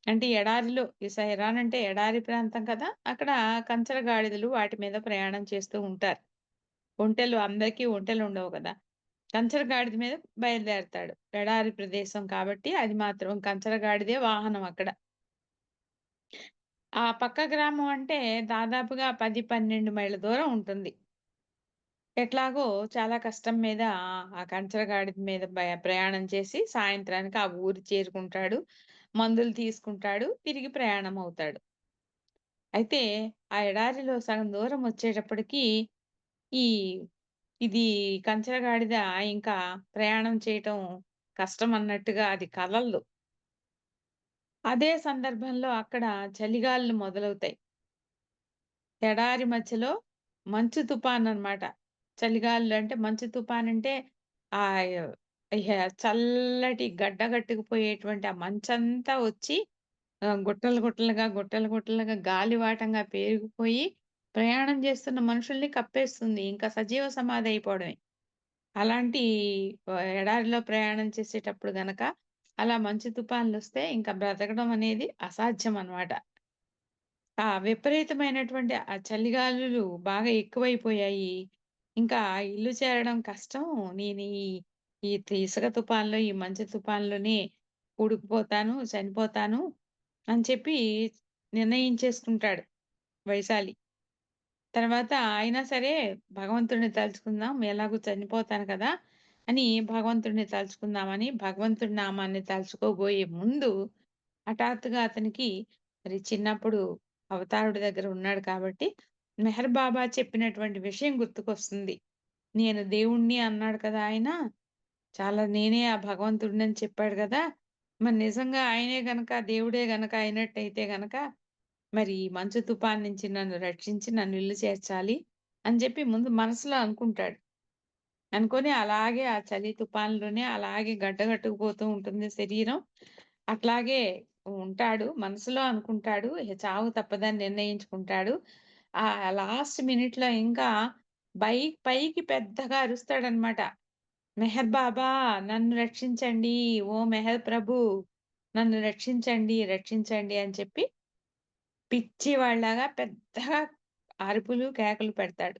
అంటే ఎడారిలో ఇరాన్ అంటే ఎడారి ప్రాంతం కదా! అక్కడ కంచర గాడిదలు వాటి మీద ప్రయాణం చేస్తూ ఉంటారు. ఒంటెలు అందరికీ ఒంటెలుండవు కదా! కంచర గాడిద మీద బయలుదేరతాడు. ఎడారి ప్రదేశం కాబట్టి అది మాత్రం కంచర గాడిదే వాహనం అక్కడ. ఆ పక్క గ్రామం అంటే దాదాపుగా 10, 12 మైళ్ళ దూరం ఉంటుంది. ఎట్లాగో చాలా కష్టం మీద ఆ కంచర గాడిద మీద ప్రయాణం చేసి సాయంత్రానికి ఆ ఊరు చేరుకుంటాడు. మందులు తీసుకుంటాడు. తిరిగి ప్రయాణం అవుతాడు. అయితే ఆ ఎడారిలో సగం దూరం వచ్చేటప్పటికి ఈ ఇది కంచర గాడిద ఇంకా ప్రయాణం చేయటం కష్టం అన్నట్టుగా అది కదలదు. అదే సందర్భంలో అక్కడ చలిగాలులు మొదలవుతాయి. ఎడారి మధ్యలో మంచు తుఫాన్ అన్నమాట. చలిగాలులు అంటే మంచు తుఫాన్ అంటే చల్లటి గడ్డగట్టుకుపోయేటువంటి ఆ మంచంతా వచ్చి గుట్టలు గుట్టలుగా, గుట్టలు గుట్టలుగా గాలివాటంగా పేరుకుపోయి ప్రయాణం చేస్తున్న మనుషుల్ని కప్పేస్తుంది. ఇంకా సజీవ సమాధి అయిపోవడమే. అలాంటి ఎడారిలో ప్రయాణం చేసేటప్పుడు గనక అలా మంచు తుఫాన్లొస్తే ఇంకా బ్రతకడం అనేది అసాధ్యం అన్నమాట. విపరీతమైనటువంటి ఆ చలిగాలులు బాగా ఎక్కువైపోయాయి. ఇంకా ఇల్లు చేరడం కష్టం. నేను ఈ ఇసుక తుఫాన్‌లో, ఈ మంచు తుఫాన్‌లోనే కూడుకుపోతాను, చనిపోతాను అని చెప్పి నిర్ణయించేసుకుంటాడు వైశాలి. తర్వాత అయినా సరే భగవంతుడిని తలుచుకుందాం, ఎలాగో చనిపోతాను కదా! అని భగవంతుడిని తలుచుకుందామని భగవంతుడి నామాన్ని తలుచుకోబోయే ముందు హఠాత్తుగా అతనికి మరి చిన్నప్పుడు అవతారుడి దగ్గర ఉన్నాడు కాబట్టి మెహర్ బాబా చెప్పినటువంటి విషయం గుర్తుకొస్తుంది. నేను దేవుణ్ణి అన్నాడు కదా ఆయన. నేనే ఆ భగవంతుడినని చెప్పాడు గదా! మరి నిజంగా ఆయనే గనక దేవుడే గనక అయినట్టయితే గనక మరి ఈ మంచు తుఫాన్ నుంచి నన్ను రక్షించి నన్ను ఇల్లు చేర్చాలి అని చెప్పి ముందు మనసులో అనుకుంటాడు. అనుకోని అలాగే ఆ చలి తుఫాన్‌లోనే అలాగే గడ్డగట్టుకుపోతూ ఉంటుంది శరీరం. అట్లాగే ఉంటాడు. మనసులో అనుకుంటాడు. చావు తప్పదని నిర్ణయించుకుంటాడు. ఆ లాస్ట్ మినిట్‌లో ఇంకా పైకి పెద్దగా అరుస్తాడనమాట. మెహర్ బాబా నన్ను రక్షించండి. ఓ మెహర్ ప్రభు నన్ను రక్షించండి, రక్షించండి అని చెప్పి పిచ్చివాడిలాగా పెద్దగా అరుపులు, కేకలు పెడతాడు.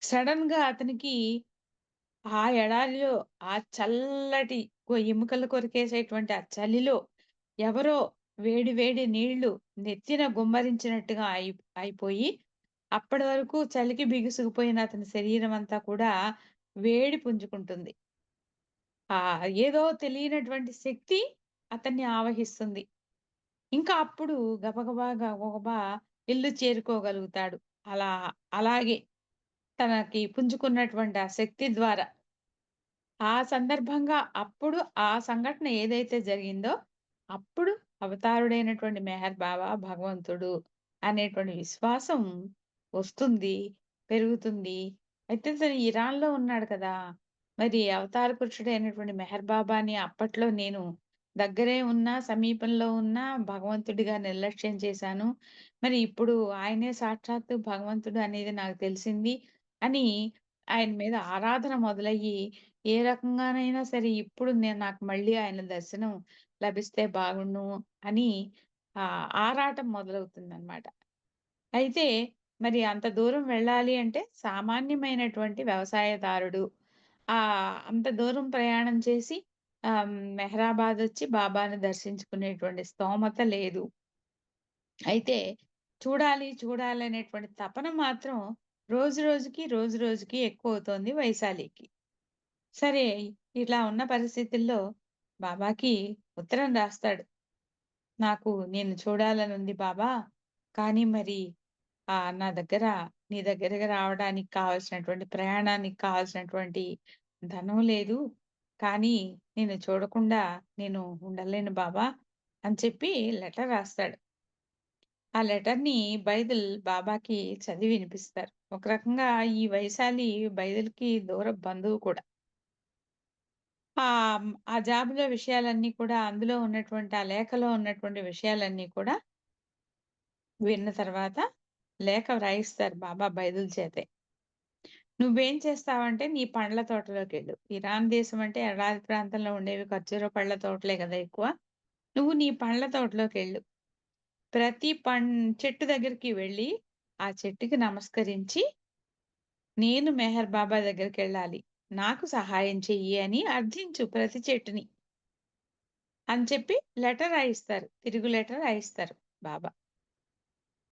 సడెన్‌గా అతనికి ఆ ఎడారిలో ఆ చల్లటి ఎముకలు కొరికేసేటువంటి ఆ చలిలో ఎవరో వేడి వేడి నీళ్లు నెత్తిన గుమ్మరించినట్టుగా అయిపోయి అప్పటి వరకు చలికి బిగుసుకుపోయిన అతని శరీరం అంతా కూడా వేడి పుంజుకుంటుంది. ఏదో తెలియనటువంటి శక్తి అతన్ని ఆవహిస్తుంది. ఇంకా అప్పుడు గబగబా ఇల్లు చేరుకోగలుగుతాడు. అలాగే తనకి పుంజుకున్నటువంటి ఆ శక్తి ద్వారా ఆ సందర్భంగా అప్పుడు ఆ సంఘటన ఏదైతే జరిగిందో అప్పుడు అవతారుడైనటువంటి మెహర్ బాబా భగవంతుడు అనేటువంటి విశ్వాసం వస్తుంది, పెరుగుతుంది. అయితే తను ఇరాన్‌లో ఉన్నాడు కదా! మరి అవతార పురుషుడైనటువంటి మెహర్ బాబాని అప్పట్లో నేను దగ్గరే ఉన్నా, సమీపంలో ఉన్నా భగవంతుడిగా నిర్లక్ష్యం చేశాను. మరి ఇప్పుడు ఆయనే సాక్షాత్తు భగవంతుడు అనేది నాకు తెలిసింది అని ఆయన మీద ఆరాధన మొదలయ్యి ఏ రకంగానైనా సరే ఇప్పుడు నాకు మళ్ళీ ఆయన దర్శనం లభిస్తే బాగుండు అని ఆరాటం మొదలవుతుందన్నమాట. అయితే మరి అంత దూరం వెళ్ళాలి అంటే సామాన్యమైనటువంటి వ్యవసాయదారుడు అంత దూరం ప్రయాణం చేసి మెహరాబాద్ వచ్చి బాబాని దర్శించుకునేటువంటి స్తోమత లేదు. అయితే చూడాలి అనేటువంటి తపన మాత్రం రోజు రోజుకి ఎక్కువవుతోంది వైశాలికి. సరే, ఇలా ఉన్న పరిస్థితుల్లో బాబాకి ఉత్తరం రాస్తాడు. నాకు నిన్ను చూడాలనుంది బాబా. కానీ మరి నా దగ్గర నీ దగ్గరకి రావడానికి కావాల్సినటువంటి ప్రయాణానికి కావాల్సినటువంటి ధనం లేదు. కానీ నిన్ను చూడకుండా నేను ఉండలేను బాబా అని చెప్పి లెటర్ రాస్తాడు. ఆ లెటర్‌ని బైబిల్ బాబాకి చదివి వినిపిస్తారు. ఒక రకంగా ఈ వైశాలి బైబిల్‌కి దూరపు బంధువు కూడా. ఆ జాబులో విషయాలన్నీ కూడా అందులో ఉన్నటువంటి ఆ లేఖలో ఉన్నటువంటి విషయాలన్నీ కూడా విన్న తర్వాత లేఖ వ్రాయిస్తారు బాబా బైబిల్ చేతే. నువ్వేం చేస్తావంటే నీ పండ్ల తోటలోకెళ్ళు. ఇరాన్ దేశం అంటే ఎడారి ప్రాంతంలో ఉండేవి ఖర్జూర పళ్ళ తోటలే కదా ఎక్కువ. నువ్వు నీ పండ్ల తోటలోకెళ్ళు. ప్రతి చెట్టు దగ్గరికి వెళ్ళి ఆ చెట్టుకి నమస్కరించి నేను మెహర్ బాబా దగ్గరికెళ్ళాలి. నాకు సహాయం చెయ్యి అని అర్థించు ప్రతి చెట్టుని. అని చెప్పి లెటర్ రాయిస్తారు. తిరుగు లెటర్ రాయిస్తారు బాబా.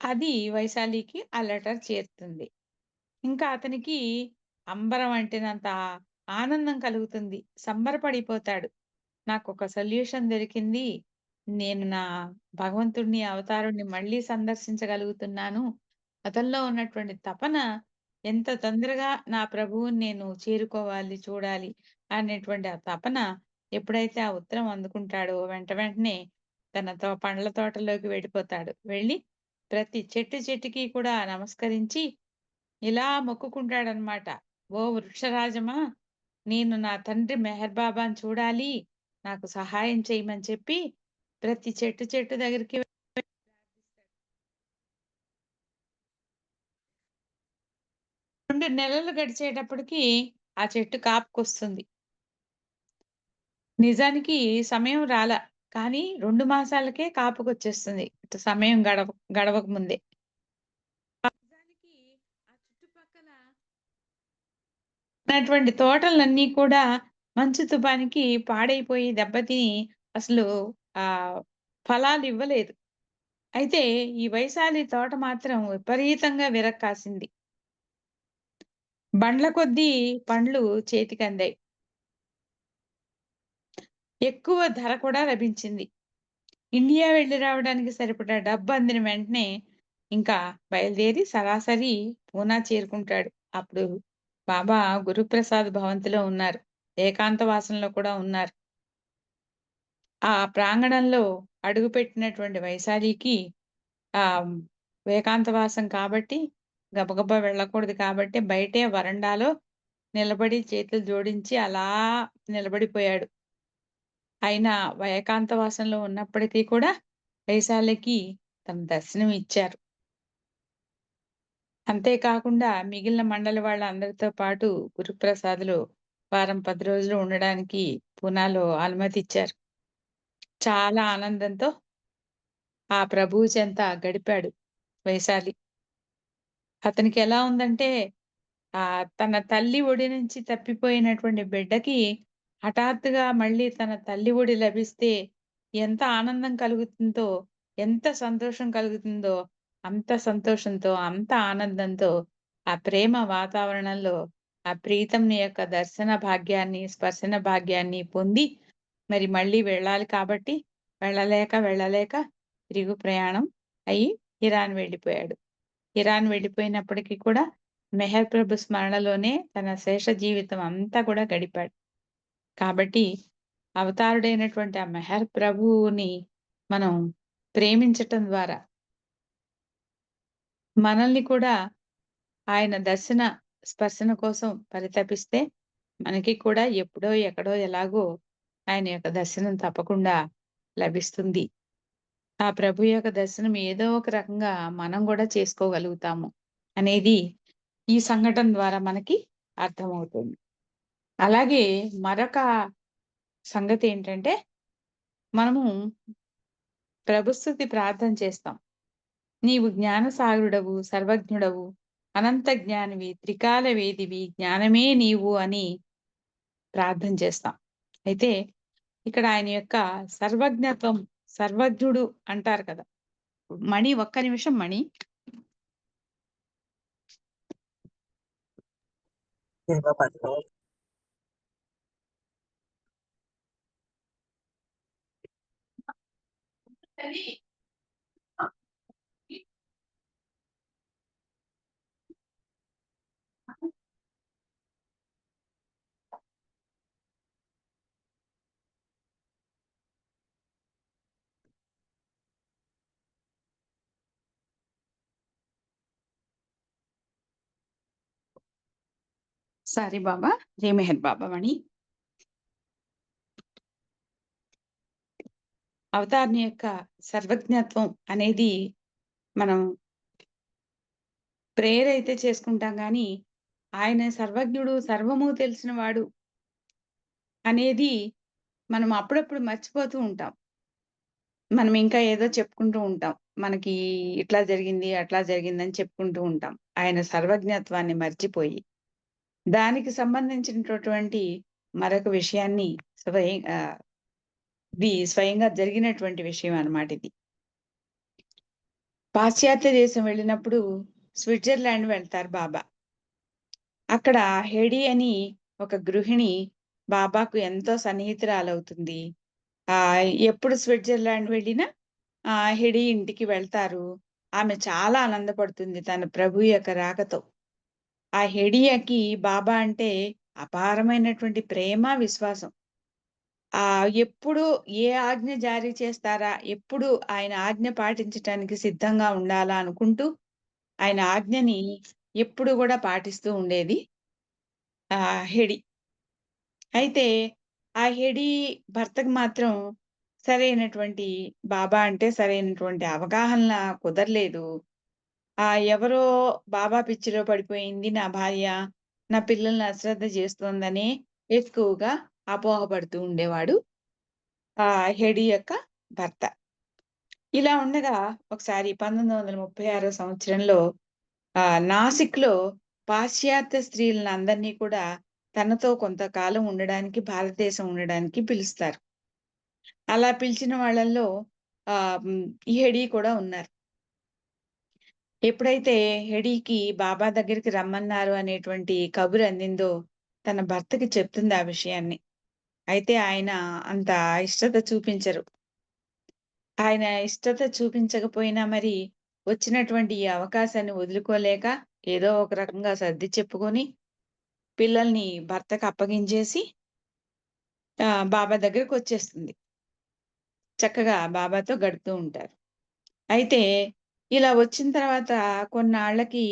అది వైశాలికి ఆ లెటర్ చేరుతుంది. ఇంకా అతనికి అంబరం అంటినంత ఆనందం కలుగుతుంది. సంబరపడిపోతాడు. నాకొక సొల్యూషన్ దొరికింది. నేను నా భగవంతుడిని, అవతారుడిని మళ్ళీ సందర్శించగలుగుతున్నాను. అతనిలో ఉన్నటువంటి తపన ఎంత తొందరగా నా ప్రభువుని నేను చేరుకోవాలి, చూడాలి అనేటువంటి ఆ తపన ఎప్పుడైతే ఆ ఉత్తరం అందుకుంటాడో వెంటనే తన పండ్ల తోటలోకి వెళ్ళిపోతాడు. వెళ్ళి ప్రతి చెట్టుకి కూడా నమస్కరించి ఇలా మొక్కుకుంటాడనమాట. ఓ వృక్షరాజమా! నేను నా తండ్రి మెహర్ బాబాని చూడాలి. నాకు సహాయం చేయమని చెప్పి ప్రతి చెట్టు దగ్గరికి 2 నెలలు గడిచేటప్పటికి ఆ చెట్టు కాపుకొస్తుంది. నిజానికి సమయం రాలా. కానీ 2 మాసాలకే కాపుకొచ్చేస్తుంది. సమయం గడవక ముందే. నిజానికి ఆ చుట్టుపక్కల ఉన్నటువంటి తోటలన్నీ కూడా మంచు తుఫానికి పాడైపోయి దెబ్బతిని అసలు ఫలాలివ్వలేదు. అయితే ఈ వైశాలి తోట మాత్రం విపరీతంగా విరక్కాసింది. బండ్ల కొద్దీ పండ్లు చేతికందాయి. ఎక్కువ ధర కూడా లభించింది. ఇండియా వెళ్లి రావడానికి సరిపడా డబ్బు అందిన వెంటనే ఇంకా బయలుదేరి సరాసరి పూనా చేరుకుంటాడు. అప్పుడు బాబా గురుప్రసాద్ భవంతిలో ఉన్నారు. ఏకాంతవాసంలో కూడా ఉన్నారు. ఆ ప్రాంగణంలో అడుగుపెట్టినటువంటి వైశాలికి ఏకాంతవాసం కాబట్టి గబగబా వెళ్ళకూడదు కాబట్టి బయటే వరండాలో నిలబడి చేతులు జోడించి అలా నిలబడిపోయాడు. అయినా ఏకాంతవాసంలో ఉన్నప్పటికీ కూడా వైశాలికి తన దర్శనం ఇచ్చారు. అంతేకాకుండా మిగిలిన మండలి వాళ్ళందరితో పాటు గురుప్రసాద్‌లో వారం 10 రోజులు ఉండడానికి పూనాలో అనుమతిచ్చారు. చాలా ఆనందంతో ఆ ప్రభువు చెంత గడిపాడు వైశాలి. అతనికి ఎలా ఉందంటే తన తల్లి ఒడి నుంచి తప్పిపోయినటువంటి బిడ్డకి హఠాత్తుగా మళ్ళీ తన తల్లి ఒడి లభిస్తే ఎంత ఆనందం కలుగుతుందో, ఎంత సంతోషం కలుగుతుందో, అంత సంతోషంతో, అంత ఆనందంతో ఆ ప్రేమ వాతావరణంలో ఆ ప్రీతముని యొక్క దర్శన భాగ్యాన్ని, స్పర్శన భాగ్యాన్ని పొంది మరి మళ్ళీ వెళ్ళాలి కాబట్టి వెళ్ళలేక తిరుగు ప్రయాణం అయ్యి ఇరాన్ వెళ్ళిపోయాడు. ఇరాన్ వెళ్ళిపోయినప్పటికీ కూడా మెహర్ ప్రభు స్మరణలోనే తన శేష జీవితం అంతా కూడా గడిపాడు. కాబట్టి అవతారుడైనటువంటి ఆ మెహర్ ప్రభువుని మనం ప్రేమించటం ద్వారా మనల్ని కూడా ఆయన దర్శన స్పర్శన కోసం పరితపిస్తే మనకి కూడా ఎప్పుడో ఎక్కడో ఎలాగో ఆయన యొక్క దర్శనం తప్పకుండా లభిస్తుంది. ఆ ప్రభు యొక్క దర్శనం ఏదో ఒక రకంగా మనం కూడా చేసుకోగలుగుతాము అనేది ఈ సంఘటన ద్వారా మనకి అర్థమవుతుంది. అలాగే మరొక సంగతి ఏంటంటే మనము ప్రభుస్తుతి ప్రార్థన చేస్తాం. నీవు జ్ఞానసాగరుడవు, సర్వజ్ఞుడవు, అనంత జ్ఞానివి, త్రికాల వేదివి, జ్ఞానమే నీవు అని ప్రార్థన చేస్తాం. అయితే ఇక్కడ ఆయన యొక్క సర్వజ్ఞత్వం, సర్వజ్ఞుడు అంటారు కదా. మణి, ఒక్క నిమిషం మణి. సారీ బాబా, జై మెహర్ బాబా మణి. అవతారిని యొక్క సర్వజ్ఞత్వం అనేది మనం ప్రేయర్ అయితే చేసుకుంటాం కానీ ఆయన సర్వజ్ఞుడు, సర్వము తెలిసిన వాడు అనేది మనం అప్పుడప్పుడు మర్చిపోతూ ఉంటాం. మనం ఇంకా ఏదో చెప్పుకుంటూ ఉంటాం. మనకి ఇట్లా జరిగింది, అట్లా జరిగిందని చెప్పుకుంటూ ఉంటాం. ఆయన సర్వజ్ఞత్వాన్ని మర్చిపోయి దానికి సంబంధించినటువంటి మరొక విషయాన్ని ఇది స్వయంగా జరిగినటువంటి విషయం అన్నమాట. ఇది పాశ్చాత్య దేశం వెళ్ళినప్పుడు స్విట్జర్లాండ్ వెళ్తారు బాబా. అక్కడ హెడీ అని ఒక గృహిణి బాబాకు ఎంతో సన్నిహితురాలవుతుంది. ఎప్పుడు స్విట్జర్లాండ్ వెళ్ళినా హెడీ ఇంటికి వెళ్తారు. ఆమె చాలా ఆనందపడుతుంది తన ప్రభు యొక్క రాకతో. ఆ హెడియాకి బాబా అంటే అపారమైనటువంటి ప్రేమ, విశ్వాసం. ఎప్పుడు ఏ ఆజ్ఞ జారీ చేస్తారా, ఎప్పుడు ఆయన ఆజ్ఞ పాటించటానికి సిద్ధంగా ఉండాలా అనుకుంటూ ఆయన ఆజ్ఞని ఎప్పుడు కూడా పాటిస్తూ ఉండేది హెడి. అయితే ఆ హెడి భర్తకు మాత్రం సరైనటువంటి బాబా అంటే సరైనటువంటి అవగాహన కుదరలేదు. ఎవరో బాబా పిచ్చిలో పడిపోయింది నా భార్య, నా పిల్లల్ని అశ్రద్ధ చేస్తోందని ఎక్కువగా అపోహపడుతూ ఉండేవాడు హెడి యొక్క భర్త. ఇలా ఉండగా ఒకసారి 1936 సంవత్సరంలో నాసిక్లో పాశ్చాత్య స్త్రీలను అందరినీ కూడా తనతో కొంతకాలం ఉండడానికి, భారతదేశం ఉండడానికి పిలుస్తారు. అలా పిలిచిన వాళ్ళల్లో ఈ హెడి కూడా ఉన్నారు. ఎప్పుడైతే హెడీకి బాబా దగ్గరికి రమ్మన్నారు అనేటువంటి కబురు అందిందో తన భర్తకి చెప్తుంది ఆ విషయాన్ని. అయితే ఆయన అంత ఇష్టత చూపించరు. ఆయన ఇష్టత చూపించకపోయినా మరి వచ్చినటువంటి ఈ అవకాశాన్ని వదులుకోలేక ఏదో ఒక రకంగా సర్ది చెప్పుకొని పిల్లల్ని భర్తకు అప్పగించేసి బాబా దగ్గరికి వచ్చేస్తుంది. చక్కగా బాబాతో గడుపుతూ ఉంటారు. అయితే ఇలా వచ్చిన తర్వాత కొన్నాళ్ళకి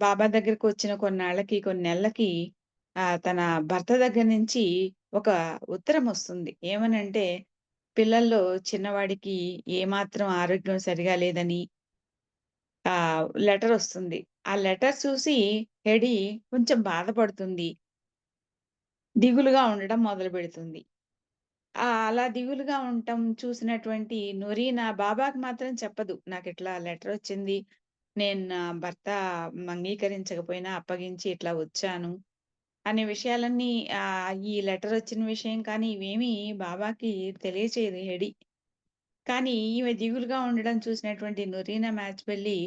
బాబా దగ్గరికి వచ్చిన కొన్ని నెలలకి తన భర్త దగ్గర నుంచి ఒక ఉత్తరం వస్తుంది. ఏమనంటే పిల్లల్లో చిన్నవాడికి ఏమాత్రం ఆరోగ్యం సరిగా లేదని లెటర్ వస్తుంది. ఆ లెటర్ చూసి హెడి కొంచెం బాధపడుతుంది, దిగులుగా ఉండడం మొదలు పెడుతుంది. అలా దిగులుగా ఉండటం చూసినటువంటి నొరీనా బాబాకి మాత్రం చెప్పదు. నాకిట్లా లెటర్ వచ్చింది, నేను నా భర్త అంగీకరించకపోయినా అప్పగించి ఇట్లా వచ్చాను అనే విషయాలన్నీ ఈ లెటర్ వచ్చిన విషయం కానీ ఇవేమీ బాబాకి తెలియచేయదు హెడి. కానీ ఈమె దిగులుగా ఉండడం చూసినటువంటి నొరీనా మ్యాచ్‌బెల్లి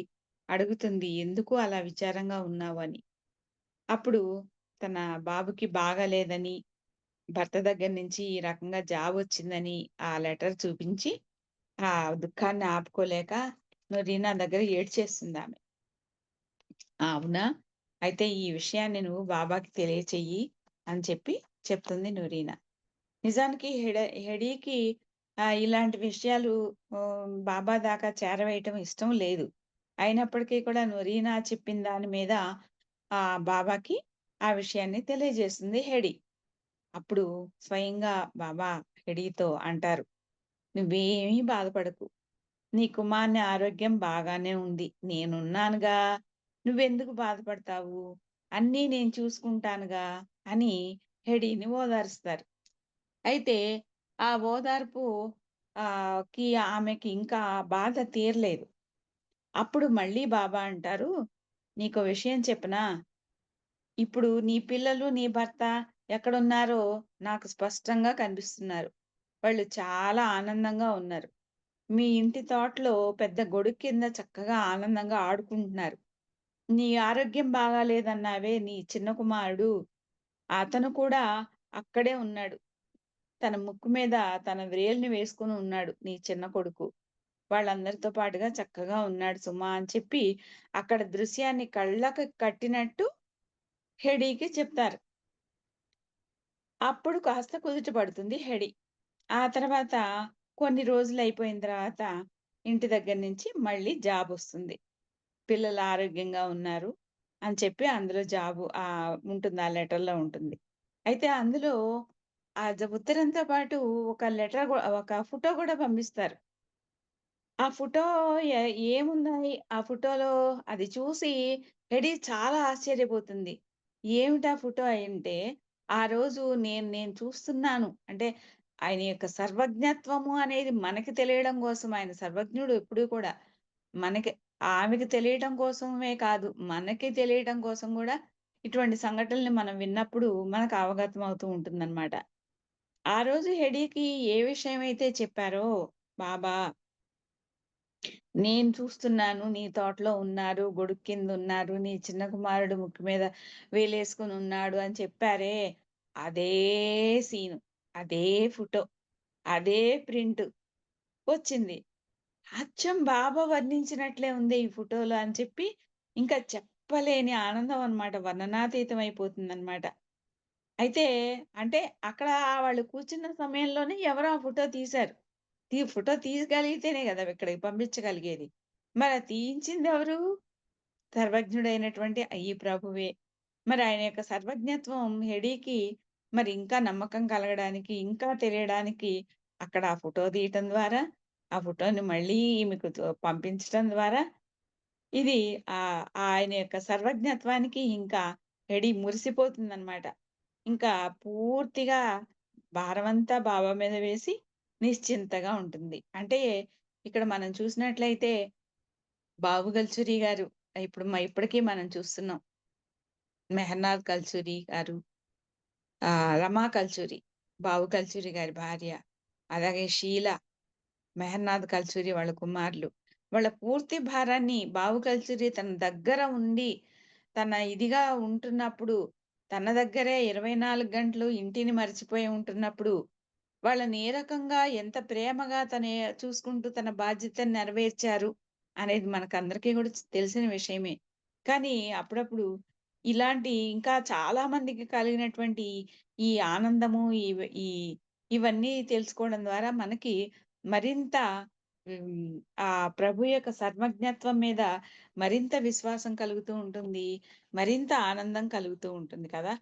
అడుగుతుంది, ఎందుకు అలా విచారంగా ఉన్నావు అని. అప్పుడు తన బాబుకి బాగాలేదని, భర్త దగ్గర నుంచి ఈ రకంగా జాబ్ వచ్చిందని ఆ లెటర్ చూపించి ఆ దుఃఖాన్ని ఆపుకోలేక నొరీనా దగ్గర ఏడ్చేస్తుంది ఆమె. అవునా? అయితే ఈ విషయాన్ని నువ్వు బాబాకి తెలియచెయ్యి అని చెప్తుంది నూరీనా. నిజానికి హెడీకి ఇలాంటి విషయాలు బాబా దాకా చేరవేయటం ఇష్టం లేదు. అయినప్పటికీ కూడా నూరీనా చెప్పిన దాని మీద బాబాకి ఆ విషయాన్ని తెలియజేస్తుంది హెడీ. అప్పుడు స్వయంగా బాబా హెడీతో అంటారు, నువ్వేమీ బాధపడకు. నీ కుమార్తె ఆరోగ్యం బాగానే ఉంది. నేనున్నానుగా. నువ్వెందుకు బాధపడతావు? అన్నీ నేను చూసుకుంటానుగా అని హెడీని ఓదారుస్తారు. అయితే ఆ ఓదార్పు కి ఆమెకి ఇంకా బాధ తీరలేదు. అప్పుడు మళ్ళీ బాబా అంటారు, నీకో విషయం చెప్పనా? ఇప్పుడు నీ పిల్లలు, నీ భర్త ఎక్కడున్నారో నాకు స్పష్టంగా కనిపిస్తున్నారు. వాళ్ళు చాలా ఆనందంగా ఉన్నారు. మీ ఇంటి తోటలో పెద్ద గొడుగు కింద చక్కగా ఆనందంగా ఆడుకుంటున్నారు. నీ ఆరోగ్యం బాగాలేదన్నావే నీ చిన్న కుమారుడు, అతను కూడా అక్కడే ఉన్నాడు. తన ముక్కు మీద తన వ్రేలిని వేసుకుని ఉన్నాడు నీ చిన్న కొడుకు. వాళ్ళందరితో పాటుగా చక్కగా ఉన్నాడు సుమా అని చెప్పి అక్కడ దృశ్యాన్ని కళ్ళకు కట్టినట్టు హెడీకి చెప్తారు. అప్పుడు కాస్త కుదుట పడుతుంది హెడీ. ఆ తర్వాత కొన్ని రోజులు అయిపోయిన తర్వాత ఇంటి దగ్గర నుంచి మళ్ళీ జాబ్ వస్తుంది. పిల్లలు ఆరోగ్యంగా ఉన్నారు అని చెప్పి అందులో జాబు ఉంటుంది. ఆ లెటర్‌లో ఉంటుంది. అయితే అందులో ఉత్తరంతో పాటు ఒక ఫోటో కూడా పంపిస్తారు. ఆ ఫోటో ఏమున్నాయి ఆ ఫోటోలో అది చూసి హెడీ చాలా ఆశ్చర్యపోతుంది. ఏమిటా ఫోటో అంటే, ఆ రోజు నేను చూస్తున్నాను. అంటే ఆయన యొక్క సర్వజ్ఞత్వము అనేది మనకి తెలియడం కోసం, ఆయన సర్వజ్ఞుడు ఎప్పుడూ కూడా. మనకి ఆమెకి తెలియటం కోసమే కాదు, మనకి తెలియటం కోసం గూడా ఇటువంటి సంఘటనల్ని మనం విన్నప్పుడు మనకు అవగతం అవుతూ ఉంటుందన్నమాట. ఆ రోజు హెడీకి ఏ విషయమైతే చెప్పారో బాబా, నేను చూస్తున్నాను నీ తోటలో ఉన్నారు, గొడుగు కిందున్నారు, నీ చిన్న కుమారుడు ముక్కు మీద వేలేసుకొని ఉన్నాడు అని చెప్పారే, అదే సీను, అదే ఫోటో, అదే ప్రింట్ వచ్చింది. అచ్చం బాబా వర్ణించినట్లే ఉంది ఈ ఫోటోలో అని చెప్పి ఇంకా చెప్పలేని ఆనందం అన్నమాట. వర్ణనాతీతం అయిపోతుందన్నమాట. అయితే అంటే అక్కడ వాళ్ళు కూర్చున్న సమయంలోనే ఎవరో ఆ ఫోటో తీశారు. ఫోటో తీయగలిగితేనే గదా! ఇక్కడికి పంపించగలిగేది. మరి అది తీయించిందెవరు? సర్వజ్ఞుడైనటువంటి ఈ ప్రభువే. మరి ఆయన యొక్క సర్వజ్ఞత్వం హెడీకి మరి ఇంకా నమ్మకం కలగడానికి, ఇంకా తెలియడానికి అక్కడ ఆ ఫోటో తీయటం ద్వారా, ఆ ఫోటోని మళ్ళీ ఈమెకు పంపించటం ద్వారా ఇది ఆయన యొక్క సర్వజ్ఞత్వానికి ఇంకా హెడీ మురిసిపోతుందన్నమాట. ఇంకా పూర్తిగా భారమంతా బాబా మీద వేసి నిశ్చింతగా ఉంటుంది. అంటే ఇక్కడ మనం చూసినట్లయితే బాబు కల్చూరి గారు ఇప్పటికీ మనం చూస్తున్నాం. మెహర్నాథ్ కల్చూరి గారు, రమా కల్చూరి, బాబు కల్చూరి గారి భార్య, అలాగే షీల, మెహర్నాథ్ కల్చూరి వాళ్ళ కుమారులు. వాళ్ళ పూర్తి భారాన్ని బాబు కల్చూరి తన దగ్గర ఉండి, తన ఇదిగా ఉంటున్నప్పుడు, తన దగ్గరే 24 గంటలు ఇంటిని మర్చిపోయి ఉంటున్నప్పుడు, వాళ్ళని ఏ రకంగా ఎంత ప్రేమగా చూసుకుంటూ తన బాధ్యతను నెరవేర్చారు అనేది మనకందరికీ కూడా తెలిసిన విషయమే. కానీ అప్పుడప్పుడు ఇలాంటి ఇంకా చాలా మందికి కలిగినటువంటి ఈ ఆనందము, ఈ ఇవన్నీ తెలుసుకోవడం ద్వారా మనకి మరింత హ్మ్. ఆ ప్రభు యొక్క సర్వజ్ఞత్వం మీద మరింత విశ్వాసం కలుగుతూ ఉంటుంది. మరింత ఆనందం కలుగుతూ ఉంటుంది కదా!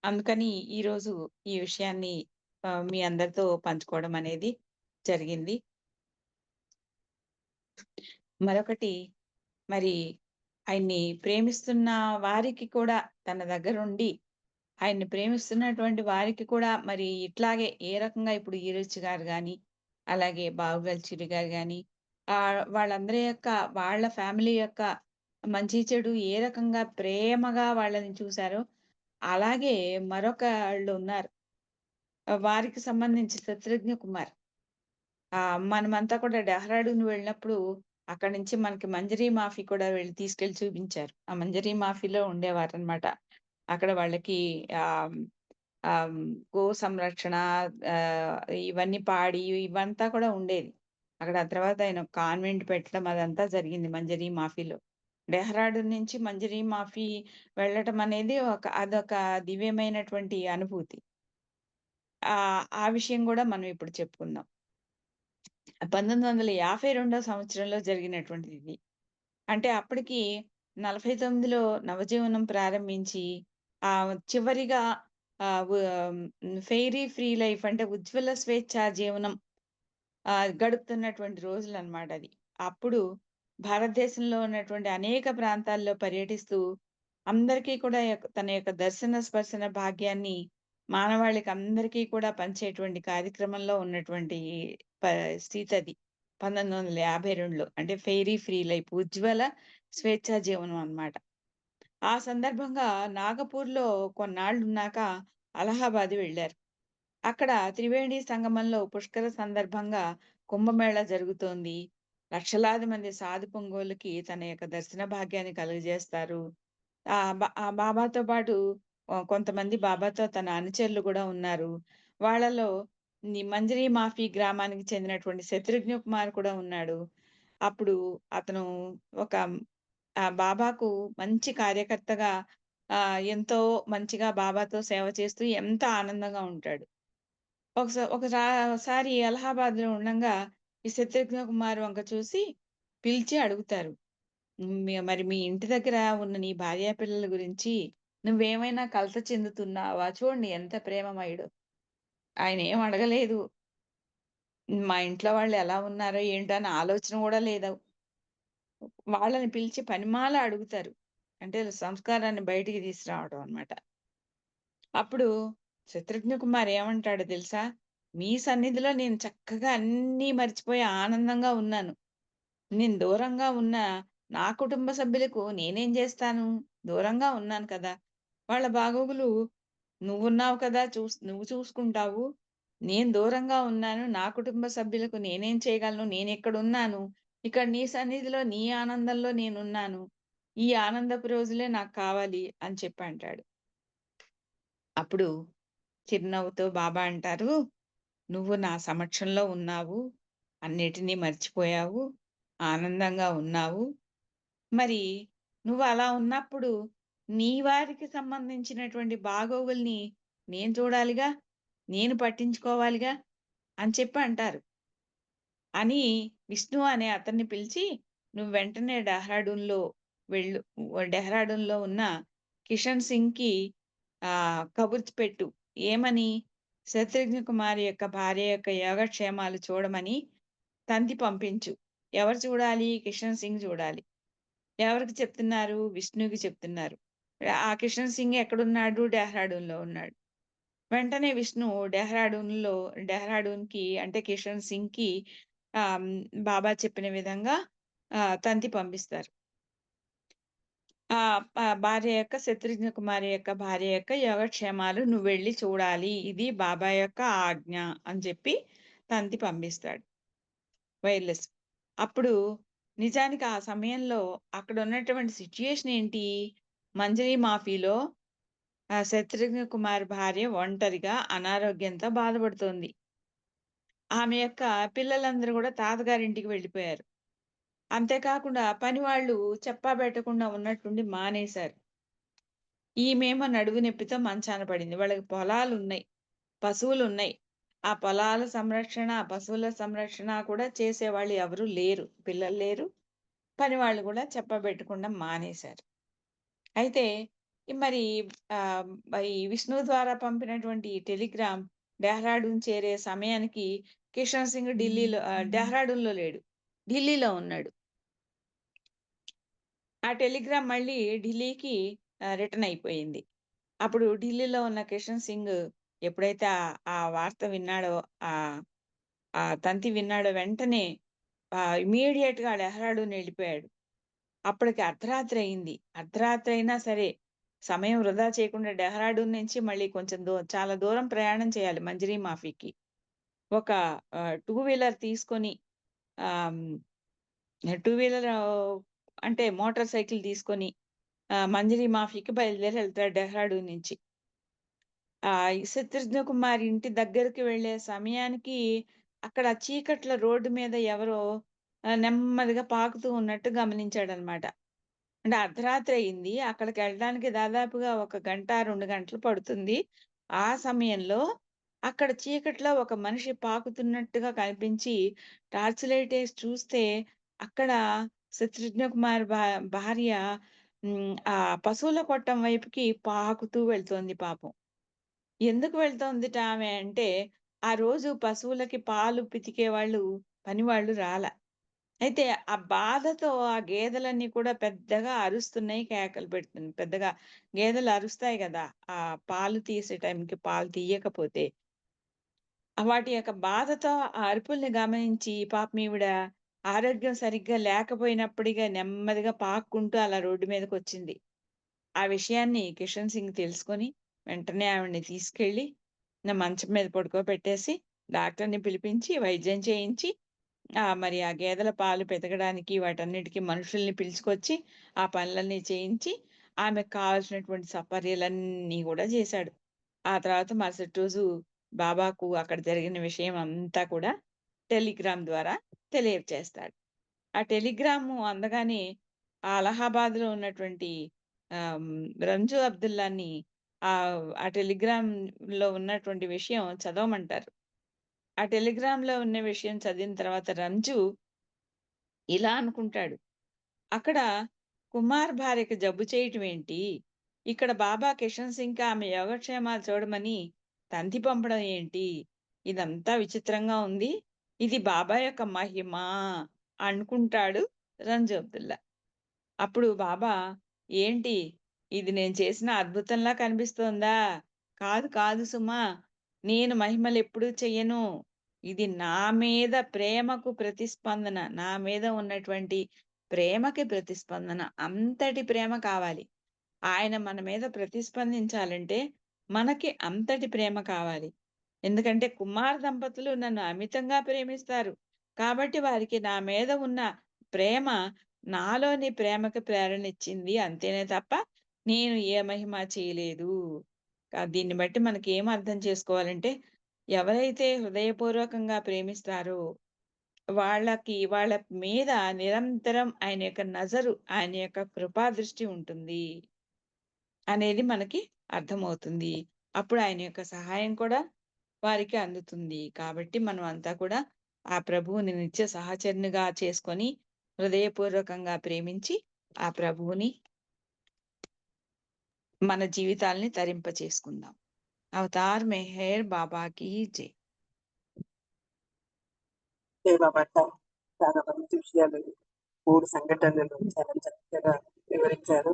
అందుకని ఈరోజు ఈ విషయాన్ని మీ అందరితో పంచుకోవడం అనేది జరిగింది. మరొకటి మరి ఆయన్ని ప్రేమిస్తున్న వారికి కూడా తన దగ్గరుండి, ఆయన్ని ప్రేమిస్తున్నటువంటి వారికి కూడా మరి ఇట్లాగే ఏ రకంగా ఇప్పుడు ఈరజ్ గారు గాని, అలాగే బావుగల్ చిరి గారు గాని, వాళ్ళందరి యొక్క వాళ్ళ ఫ్యామిలీ యొక్క మంచి చెడు ఏ రకంగా ప్రేమగా వాళ్ళని చూసారో, అలాగే మరొకళ్ళు ఉన్నారు. వారికి సంబంధించి శత్రుఘ్న కుమార్. మనమంతా కూడా డెహ్రాడూన్ వెళ్ళినప్పుడు అక్కడి నుంచి మనకి మంజరీ మాఫీ కూడా తీసుకెళ్ళి చూపించారు. ఆ మంజరీ మాఫీలో ఉండేవారనమాట. అక్కడ వాళ్ళకి ఆహ్, ఆహ్, గో సంరక్షణ, ఇవన్నీ పాడి ఇవంతా కూడా ఉండేది. అక్కడ ఆ తర్వాత ఆయన కాన్వెంట్ పెట్టడం అదంతా జరిగింది మంజరీ మాఫీలో. డెహ్రాడూన్ నుంచి మంజరీ మాఫీ వెళ్ళటం అనేది అదొక దివ్యమైనటువంటి అనుభూతి. ఆ విషయం కూడా మనం ఇప్పుడు చెప్పుకుందాం. 1952 సంవత్సరంలో జరిగినటువంటిది ఇది. అంటే అప్పటికి 49లో నవజీవనం ప్రారంభించి చివరిగా ఫెయిరీ ఫ్రీ లైఫ్ అంటే ఉజ్వల స్వేచ్ఛా జీవనం గడుపుతున్నటువంటి రోజులన్నమాట అది. అప్పుడు భారతదేశంలో ఉన్నటువంటి అనేక ప్రాంతాల్లో పర్యటిస్తూ అందరికీ కూడా తన యొక్క దర్శన స్పర్శన భాగ్యాన్ని మానవాళికి అందరికీ కూడా పంచేటువంటి కార్యక్రమంలో ఉన్నటువంటి స్థితి అది 1952లో. అంటే ఫెయిరీ ఫ్రీ లైఫ్ ఉజ్వల స్వేచ్ఛా జీవనం అన్నమాట. ఆ సందర్భంగా నాగపూర్లో కొన్నాళ్ళున్నాక అలహాబాద్ వెళ్ళారు. అక్కడ త్రివేణి సంగమంలో పుష్కర సందర్భంగా కుంభమేళా జరుగుతోంది. లక్షలాది మంది సాధు పొంగోళ్ళకి తన యొక్క దర్శన భాగ్యాన్ని కలుగజేస్తారు. ఆ బాబాతో పాటు కొంతమంది బాబాతో తన అనుచరులు కూడా ఉన్నారు. వాళ్ళలో మంజరీ మాఫీ గ్రామానికి చెందినటువంటి శత్రుఘ్న కుమార్ కూడా ఉన్నాడు. అప్పుడు అతను ఒక బాబాకు మంచి కార్యకర్తగా ఎంతో మంచిగా బాబాతో సేవ చేస్తూ ఎంత ఆనందంగా ఉంటాడు. ఒకసారి అలహాబాద్లో ఉండగా ఈ శత్రుఘ్న కుమార్ వంక చూసి పిలిచి అడుగుతారు, మరి మీ ఇంటి దగ్గర ఉన్న నీ భార్యా పిల్లల గురించి నువ్వేమైనా కలత చెందుతున్నావా? చూడండి ఎంత ప్రేమమయుడు. ఆయన ఏం అడగలేదు, మా ఇంట్లో వాళ్ళు ఎలా ఉన్నారో ఏంటో అని ఆలోచన కూడా లేదు. వాళ్ళని పిలిచి పనిమాల అడుగుతారు. అంటే సంస్కారాన్ని బయటికి తీసుకురావడం అన్నమాట. అప్పుడు శత్రుఘ్న కుమార్ ఏమంటాడో తెలుసా? మీ సన్నిధిలో నేను చక్కగా అన్నీ మర్చిపోయి ఆనందంగా ఉన్నాను. నేను దూరంగా ఉన్న నా కుటుంబ సభ్యులకు నేనేం చేస్తాను? దూరంగా ఉన్నాను కదా! వాళ్ళ బాగోగులు నువ్వున్నావు కదా, నువ్వు చూసుకుంటావు. నేను దూరంగా ఉన్నాను. నా కుటుంబ సభ్యులకు నేనేం చేయగలను? నేనెక్కడున్నాను? ఇక్కడ నీ సన్నిధిలో నీ ఆనందంలో నేనున్నాను. ఈ ఆనందపు రోజులే నాకు కావాలి అని చెప్పి అంటాడు. అప్పుడు చిరునవ్వుతో బాబా అంటారు, నువ్వు నా సమక్షంలో ఉన్నావు, అన్నిటినీ మర్చిపోయావు, ఆనందంగా ఉన్నావు. మరి నువ్వు అలా ఉన్నప్పుడు నీ వారికి సంబంధించినటువంటి బాగోగుల్ని నేను చూడాలిగా, నేను పట్టించుకోవాలిగా అని చెప్పి అంటారు. అని విష్ణు అనే అతన్ని పిలిచి, నువ్వు వెంటనే డెహ్రాడూన్లో ఉన్న కిషన్ సింగ్కి కబుర్చి పెట్టు. ఏమని? శత్రుఘ్న కుమార్ యొక్క భార్య యొక్క యోగక్షేమాలు చూడమని తంతి పంపించు. ఎవరు చూడాలి? కిషన్ సింగ్ చూడాలి. ఎవరికి చెప్తున్నారు? విష్ణుకి చెప్తున్నారు. ఆ కిషన్ సింగ్ ఎక్కడున్నాడు? డెహ్రాడూన్లో ఉన్నాడు. వెంటనే విష్ణు డెహ్రాడూన్కి అంటే కిషన్ సింగ్కి బాబా చెప్పిన విధంగా తంతి పంపిస్తారు. భార్య యొక్క శత్రుఘ్న కుమారి యొక్క భార్య యొక్క యోగక్షేమాలు నువ్వు వెళ్ళి చూడాలి, ఇది బాబా యొక్క ఆజ్ఞ అని చెప్పి తంతి పంపిస్తాడు వైర్లెస్. అప్పుడు నిజానికి ఆ సమయంలో అక్కడ ఉన్నటువంటి సిచ్యుయేషన్ ఏంటి? మంజరీ మాఫీలో శత్రుఘ్న కుమార్ భార్య ఒంటరిగా అనారోగ్యంతో బాధపడుతోంది. ఆమె యొక్క పిల్లలందరూ కూడా తాతగారింటికి వెళ్ళిపోయారు. అంతేకాకుండా పని వాళ్ళు చెప్పా పెట్టకుండా ఉన్నట్టుండి మానేశారు. ఈమెమో నడువు నొప్పితో మంచాన పడింది. వాళ్ళకి పొలాలు ఉన్నాయి, పశువులు ఉన్నాయి. ఆ పొలాల సంరక్షణ, ఆ పశువుల సంరక్షణ కూడా చేసేవాళ్ళు ఎవరు లేరు. పిల్లలు లేరు, పని వాళ్ళు కూడా చెప్పబెట్టకుండా మానేశారు. అయితే మరి ఈ విష్ణు ద్వారా పంపినటువంటి టెలిగ్రామ్ డెహ్రాడూన్ చేరే సమయానికి కిషన్ సింగ్ డెహ్రాడూన్లో లేడు, ఢిల్లీలో ఉన్నాడు. ఆ టెలిగ్రామ్ మళ్ళీ ఢిల్లీకి రిటర్న్ అయిపోయింది. అప్పుడు ఢిల్లీలో ఉన్న కిషన్ సింగ్ ఎప్పుడైతే ఆ వార్త విన్నాడో, ఆ తంతి విన్నాడో, వెంటనే ఇమీడియట్ గా డెహ్రాడూన్ వెళ్ళిపోయాడు. అప్పటికి అర్ధరాత్రి అయింది. అర్ధరాత్రి అయినా సరే సమయం వృధా చేయకుండా డెహ్రాడూన్ నుంచి మళ్ళీ కొంచెం చాలా దూరం ప్రయాణం చేయాలి మంజరీ మాఫీకి. ఒక 2-వీలర్ తీసుకొని, 2-వీలర్ అంటే మోటార్ సైకిల్ తీసుకొని మంజరీ మాఫీకి బయలుదేరి వెళ్తాడు డెహ్రాడూన్ నుంచి. శత్రుఘ్న కుమార్ ఇంటి దగ్గరికి వెళ్ళే సమయానికి అక్కడ చీకట్ల రోడ్డు మీద ఎవరో నెమ్మదిగా పాకుతూ ఉన్నట్టు గమనించాడనమాట. అంటే అర్ధరాత్రి అయింది. అక్కడికి వెళ్ళడానికి దాదాపుగా 1 గంట, 2 గంటలు పడుతుంది. ఆ సమయంలో అక్కడ చీకట్లో ఒక మనిషి పాకుతున్నట్టుగా కనిపించి టార్చ్ లైట్ ఏసి చూస్తే అక్కడ శత్రుఘ్న కుమార్ భార్య ఆ పశువుల కొట్టం వైపుకి పాకుతూ వెళ్తోంది పాపం. ఎందుకు వెళ్తోందిట ఆమె అంటే, ఆ రోజు పశువులకి పాలు పితికేవాళ్ళు పనివాళ్ళు రాలా. అయితే ఆ బాధతో ఆ గేదెలన్నీ కూడా పెద్దగా అరుస్తున్నాయి, కేకలు పెడుతున్నాయి. పెద్దగా గేదెలు అరుస్తాయి గదా! ఆ పాలు తీసే టైంకి పాలు తీయకపోతే. వాటి యొక్క బాధతో ఆ అరుపుల్ని గమనించి పాపం ఈవిడ ఆరోగ్యం సరిగ్గా లేకపోయినప్పటిగా నెమ్మదిగా పాక్కుంటూ అలా రోడ్డు మీదకొచ్చింది. ఆ విషయాన్ని కిషన్ సింగ్ తెలుసుకొని వెంటనే ఆవిడని తీసుకెళ్ళి నా మంచం మీద పడుకోబెట్టేసి డాక్టర్‌ని పిలిపించి వైద్యం చేయించి మరి ఆ గేదెల పాలు పితకడానికి వాటన్నిటికి మనుషుల్ని పిలుచుకొచ్చి, ఆ పనులన్నీ చేయించి, ఆమెకు కావాల్సినటువంటి సపర్యలన్నీ గూడా జేశాడు. ఆ తర్వాత మరుసటి రోజు బాబాకు అక్కడ జరిగిన విషయం అంతా కూడా టెలిగ్రామ్ ద్వారా తెలియచేస్తాడు. ఆ టెలిగ్రాము అందగానే ఆ అలహాబాద్‌లో ఉన్నటువంటి రంజు అబ్దుల్లాని ఆ టెలిగ్రామ్‌లో ఉన్నటువంటి విషయం చదవమంటారు. ఆ టెలిగ్రామ్‌లో ఉన్న విషయం చదివిన తర్వాత రంజు ఇలా అనుకుంటాడు. అక్కడ కుమార్ భార్యకి జబ్బు చేయటం ఏంటి? ఇక్కడ బాబా కిషన్ సింగ్‌కి ఆమె యోగక్షేమాలు చూడమని తంతి పంపడం ఏంటి? ఇదంతా విచిత్రంగా ఉంది. ఇది బాబా యొక్క మహిమ అనుకుంటాడు రంజు అబ్దుల్లా. అప్పుడు బాబా ఏంటి? ఇది నేను చేసిన అద్భుతంలా కనిపిస్తోందా? కాదు కాదు సుమా! నేను మహిమలెప్పుడూ చెయ్యను. ఇది నా మీద ప్రేమకు ప్రతిస్పందన. నా మీద ఉన్నటువంటి ప్రేమకి ప్రతిస్పందన. అంతటి ప్రేమ కావాలి. ఆయన మన మీద ప్రతిస్పందించాలంటే మనకి అంతటి ప్రేమ కావాలి. ఎందుకంటే కుమార్ దంపతులు నన్ను అమితంగా ప్రేమిస్తారు. కాబట్టి వారికి నా మీద ఉన్న ప్రేమ నాలోని ప్రేమకి ప్రేరణిచ్చింది అంతేనే తప్ప నేను ఏ మహిమ చేయలేదు. దీన్ని బట్టి మనకేం అర్థం చేసుకోవాలంటే ఎవరైతే హృదయపూర్వకంగా ప్రేమిస్తారో వాళ్ళ మీద నిరంతరం ఆయన యొక్క నజరు, ఆయన యొక్క కృపా దృష్టి ఉంటుంది అనేది మనకి అర్థమవుతుంది. అప్పుడు ఆయన యొక్క సహాయం కూడా వారికి అందుతుంది. కాబట్టి మనం అంతా కూడా ఆ ప్రభువుని నిత్య సహచరునిగా చేసుకొని హృదయపూర్వకంగా ప్రేమించి ఆ ప్రభువుని మన జీవితాల్ని తరింపచేసుకుందాం. అవతార్ మెహర్ బాబాకి జై. బాబా చాలా మంచి విషయాలు 3 సంఘటనలు చాలా చక్కగా వివరించారు.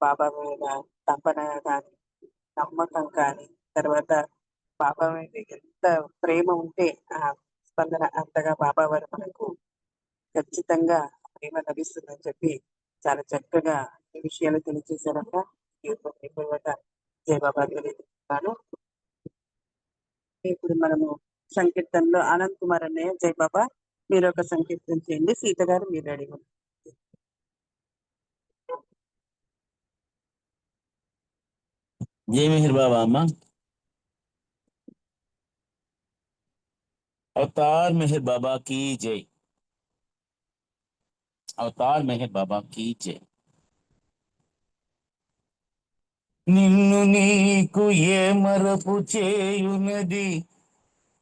బాబా మీద తపన కానీ, నమ్మకం కానీ, తర్వాత బాబా మీద ఎంత ప్రేమ ఉంటే ఆ స్పందన అంతగా బాబా వారు మనకు ఖచ్చితంగా ప్రేమ లభిస్తుందని చెప్పి చాలా చక్కగా ఈ విషయాలు తెలియజేశారట. జయ బాబా తెలియజేస్తున్నాను. ఇప్పుడు మనము సంకీర్తనలో ఆనంద్ కుమార్ అన్నయ్య జై బాబా మీరు ఒక సంకీర్తన చేయండి. సీత గారు మీరు రెడీ जय मेहर बाबा अम्मा। अवतार मेहर बाबा की जय। अवतार मेहर बाबा की जय। నిన్ను నీకు ఏ మరపు చేయునది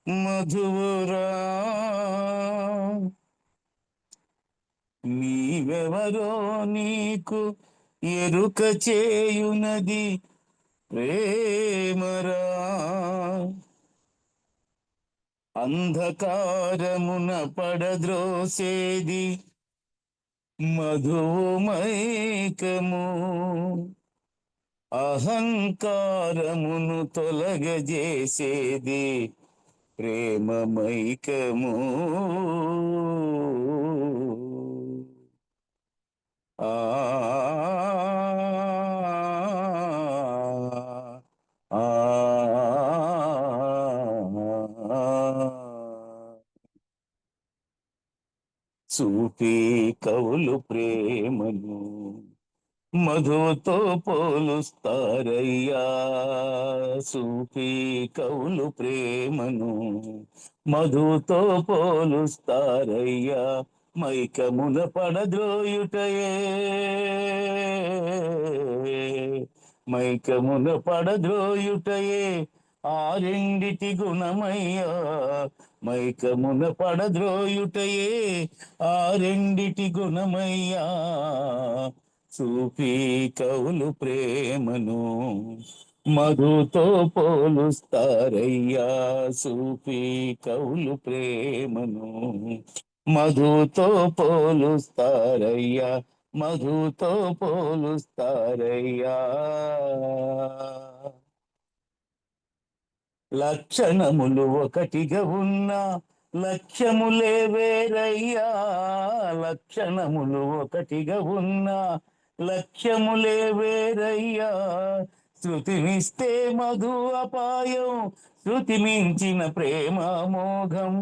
మధువురా, నీవెవరో నీకు ఎరుక చేయునది ప్రేమరా, అంధకారమున పడద్రోసేది మధుమైకము, అహంకారమును తొలగజేసేది ప్రేమమైకము. ఆ చూపి కవులు ప్రేమను మధుతో పోలుస్తారయ్యా, చూపి కవులు ప్రేమను మధుతో పోలుస్తారయ్యా, మైకమున పడద్రోయుటయే మైకమున పడద్రోయుటయే ఆ రెండిటి గుణమయ్యా మైకమున పడద్రోయుటయే ఆ రెండిటి గుణమయ్యా చూపి కవులు ప్రేమను మధుతో పోలుస్తారయ్యా చూపి కవులు ప్రేమను మధుతో పోలుస్తారయ్యా మధుతో పోలుస్తారయ్యా లక్షణములు ఒకటిగా ఉన్న లక్ష్యములే వేరయ్యా లక్షణములు ఒకటిగా ఉన్న లక్ష్యములే వేరయ్యా శృతినిస్తే మధు అపాయం శృతి మించిన ప్రేమ మోఘం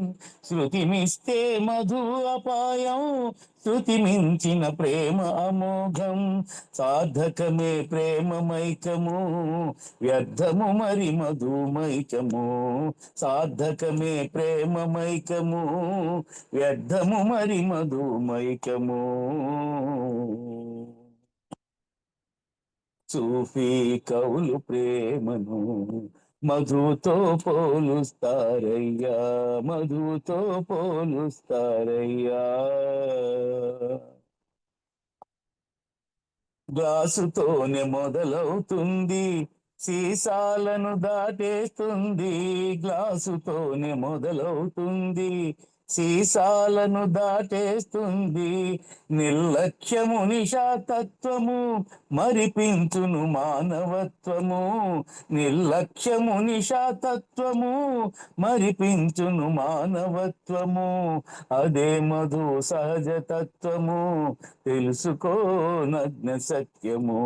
శృతిమిస్తే మధు అపాయం శృతి మించిన ప్రేమ అమోఘం సాధకమే ప్రేమ మైకము వ్యర్థము మరి మధుమైకము సాధకమే ప్రేమ మైకము వ్యర్థము మరి మధుమైకము చూపి కవులు ప్రేమను మధుతో పోలుస్తారయ్యా మధుతో పోలుస్తారయ్యా గ్లాసుతోనే మొదలవుతుంది సీసాలను దాటేస్తుంది గ్లాసుతోనే మొదలవుతుంది సీసాలను దాటేస్తుంది నిర్లక్ష్యము నిశాతత్వము మరిపించును మానవత్వము నిర్లక్ష్యము నిశాతత్వము మరిపించును మానవత్వము అదే మధు సహజతత్వము తెలుసుకో నగ్న సత్యము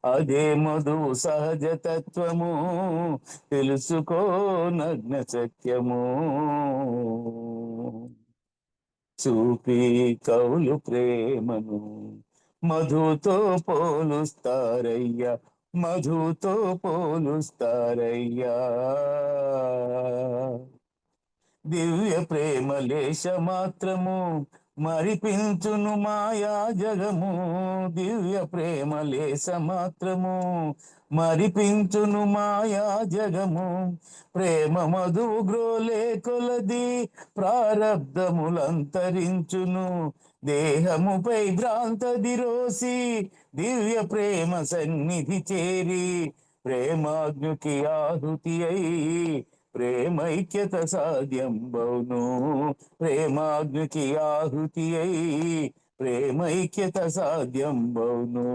అదే మధు సహజతత్వము తెలుసుకో నగ్న సత్యము చూపి కవులు ప్రేమను మధుతో పోలుస్తారయ్యా మధుతో పోలుస్తారయ్యా దివ్య ప్రేమ లేశ మాత్రము మరిపించును మాయా జగము దివ్య ప్రేమ లేశ మాత్రము మరిపించును మాయా జగము ప్రేమ మధువు గ్రోలే కొలది ప్రారబ్ధములంతరించును దేహముపై భ్రాంతది రోసి దివ్య ప్రేమ సన్నిధి చేరి ప్రేమాగ్నికి ఆహుతి అయి ప్రేమైక్యత సాధ్యం బౌను ప్రేమాగ్నికి ఆహుతి అయి ప్రేమైక్యత సాధ్యం బౌను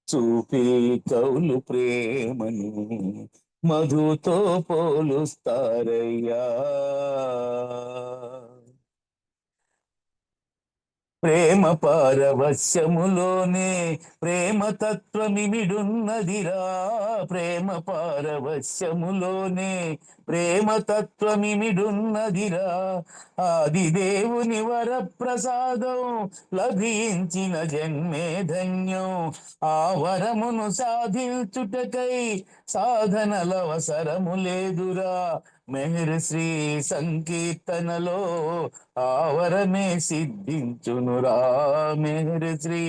చూపి కవులు ప్రేమను మధుతో పోలుస్తారయ్యా ప్రేమ పారవశ్యములోనే ప్రేమ తత్వమిమిడున్నదిరా ప్రేమ పారవశ్యములోనే ప్రేమ తత్వమిమిడున్నదిరా ఆది దేవుని వరప్రసాదం లభించిన జన్మే ధన్యం ఆ వరమును సాధించుటకై సాధనలవసరము లేదురా మెహర్ శ్రీ సంకీర్తనలో ఆవరమే సిద్ధించునురా మెహర్ శ్రీ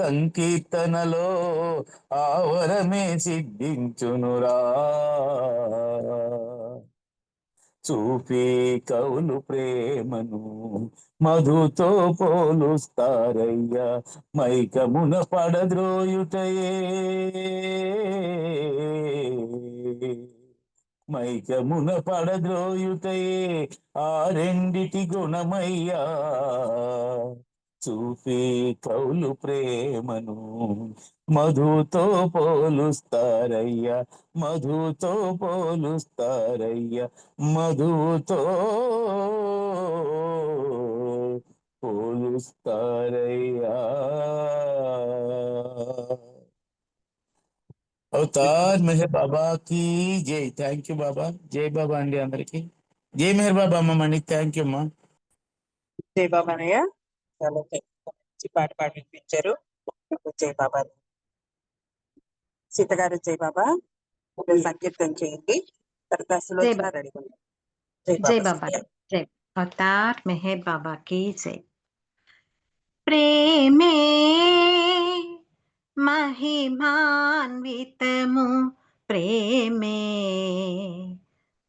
సంకీర్తనలో ఆవరమే సిద్ధించునురా చూపి కవులు ప్రేమను మధుతో పోలుస్తారయ్యా మైకమున పడద్రోయుటయే మైకమున పడద్రోయుటయే ఆ రెండిటి గుణమయ్యా చూపి కవులు ప్రేమను మధుతో పోలుస్తారయ్యా మధుతో పోలుస్తారయ్యా మధుతో పోలుస్తారయ్యా అవతార్ మెహర్ బాబా కి జై థ్యాంక్ యూ బాబా జై బాబా అండి అందరికి జై మెహర్ బాబా అమ్మని థ్యాంక్ యూ అమ్మా జై బాబా అన్నయ్య చాలా మంచి పాట పాడి వినిపించారు జై బాబా సీత గారు జై బాబా సంకీర్తన చేయండి తర్వాత సులోచన రెడీ జై బాబా జై అవతార్ మెహర్ బాబా కీ జై. ప్రేమే మహిమాన్వితము, ప్రేమే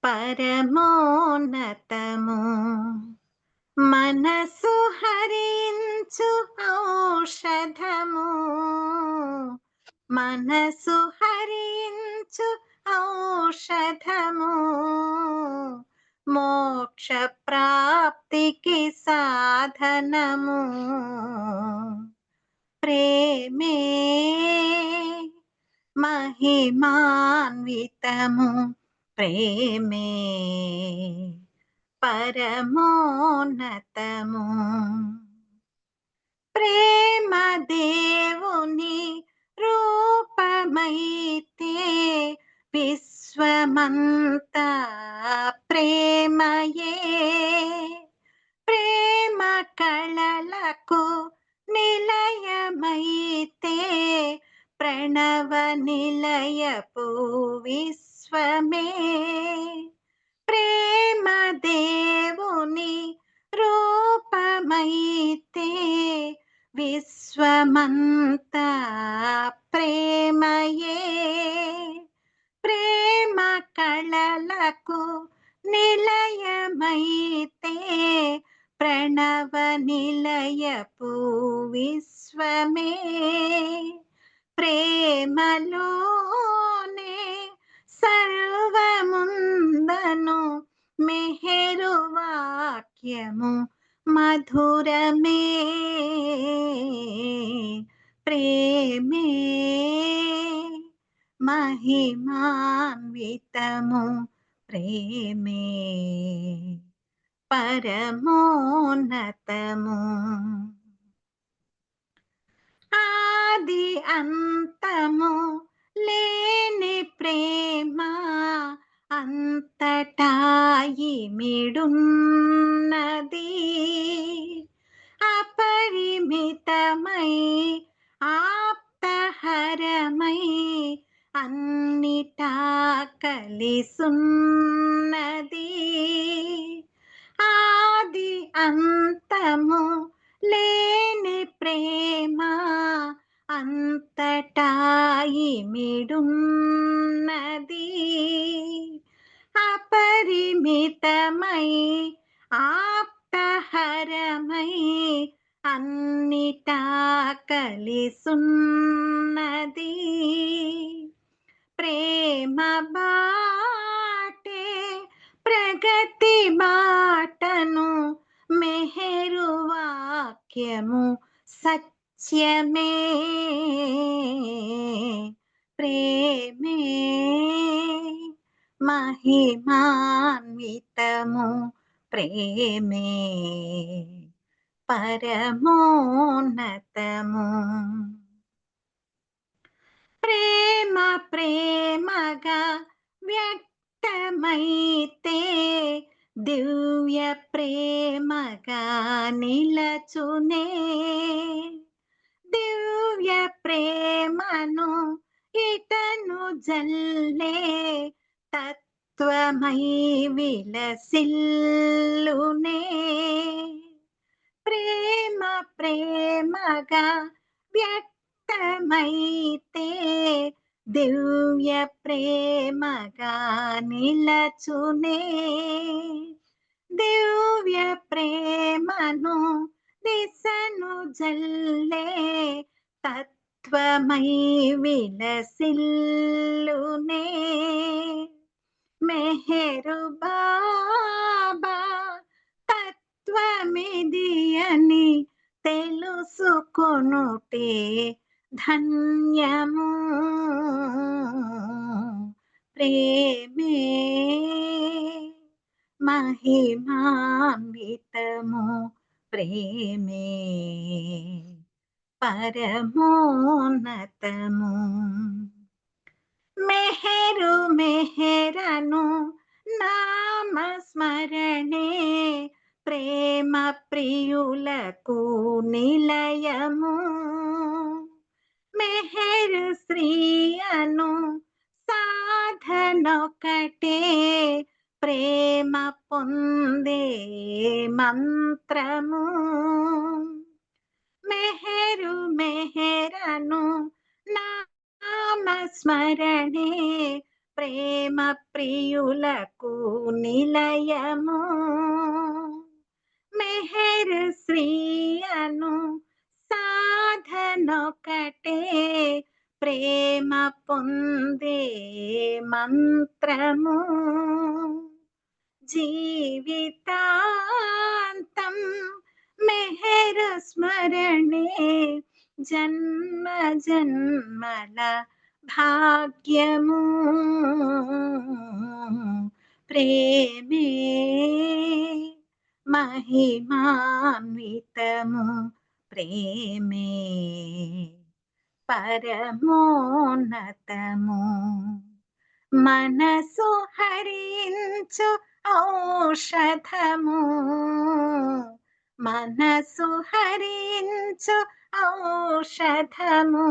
పరమోన్నతము, మనసు హరించు ఔషధము, మనసు హరించు ఔషధము, మోక్ష ప్రాప్తికి సాధనము. ప్రేమే మహిమాన్వితము, ప్రేమే పరమోన్నతము. ప్రేమ దేవుని రూపమైతే విశ్వమంతా ప్రేమయే. ప్రేమ కళలకు నిలయమైతే ప్రణవ నిలయపు విశ్వమే. ప్రేమ దేవుని రూపమైతే విశ్వమంతా ప్రేమయే. ప్రేమ కళలకు నిలయమైతే ప్రణవ నిలయపు విశ్వమే. ప్రేమలోనే సర్వముందను మెహరు వాక్యము మధురమే. ప్రేమే మహిమాన్వితము, ప్రేమే పరమోన్నతము. ఆది అంతము లేని ప్రేమ అంతటా ఇమిడున్నది. అపరిమితమై ఆప్తహరమై అన్నిటా కలిసున్నది. ఆది అంతము లేని ప్రేమ అంతటా ఇమిడున్నది. అపరిమితమై ఆప్తహరమై అన్నిటా కలిసున్నది. ప్రేమ బాటే ప్రగతి బాటను మెహరు వాక్యము సత్యమే. ప్రేమే మహిమాన్వితము, ప్రేమే పరమోన్నతము. ప్రేమ ప్రేమగా వ్యక్తమైతే దివ్య ప్రేమగా నిలచునే. దివ్య ప్రేమను ఇతను జల్లే తత్వమై విలసిల్లునే. ప్రేమ ప్రేమగా వ్యక్తమైతే దివ్య ప్రేమగా నిలచునే. దివ్య ప్రేమను దిశను జల్లే తత్వమై విలసిల్లునే. మెహరు బాబా తత్వమిది అని తెలుసుకొనుటే ధన్యము. ప్రేమే మహిమాన్వితము, ప్రేమే పరమోన్నతము. మెహరు మెహరను నామస్మరణే ప్రేమ ప్రియులకు నిలయము. మెహరు శ్రీ అను సాధనొకటే ప్రేమ పొందే మంత్రము మెహరు మెహరను నామస్మరణే ప్రేమ ప్రియులకు నిలయము మెహర్ శ్రీయను సాధనొకటే ప్రేమ పొందే మంత్రము జీవితాంతం మెహర్ స్మరణే జన్మ జన్మల భాగ్యము ప్రేమే మహిమాన్వితము ప్రేమే పరమోన్నతము మనసు హరించు ఔషధము మనసు హరించు ఔషధము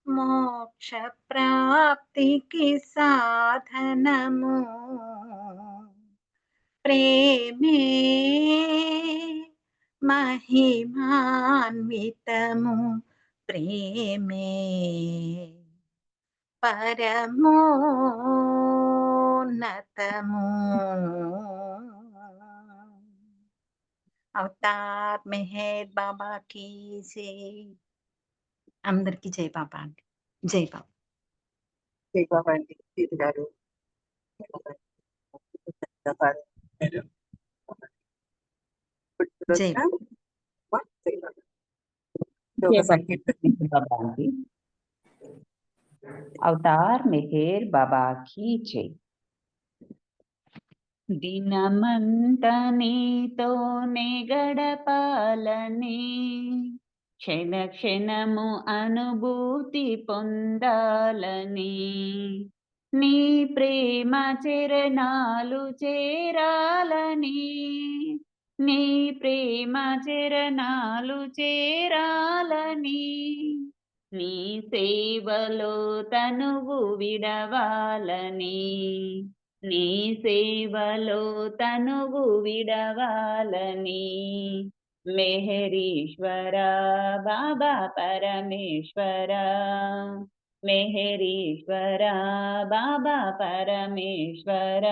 మోక్ష ప్రాప్తికి సాధనము ప్రేమే మహిమాన్వితము ప్రేమే పరమోన్నతము అవతార్ మెహర్ బాబా की जय అందరికి జై బాబా అండి జై బాబా జై బాబా అండి సీత గారు జై అవతార్ మెహర్ బాబా की जय దినమంత నీతోనే గడపాలని క్షణ క్షణము అనుభూతి పొందాలని నీ ప్రేమ చరణాలు చేరాలని నీ ప్రేమ చరణాలు చేరాలని నీ సేవలో తనువు విడవాలని నీ సేవలో తనువు విడవాలని మెహరీశ్వర బాబా పరమేశ్వర మెహరీశ్వర బాబా పరమేశ్వర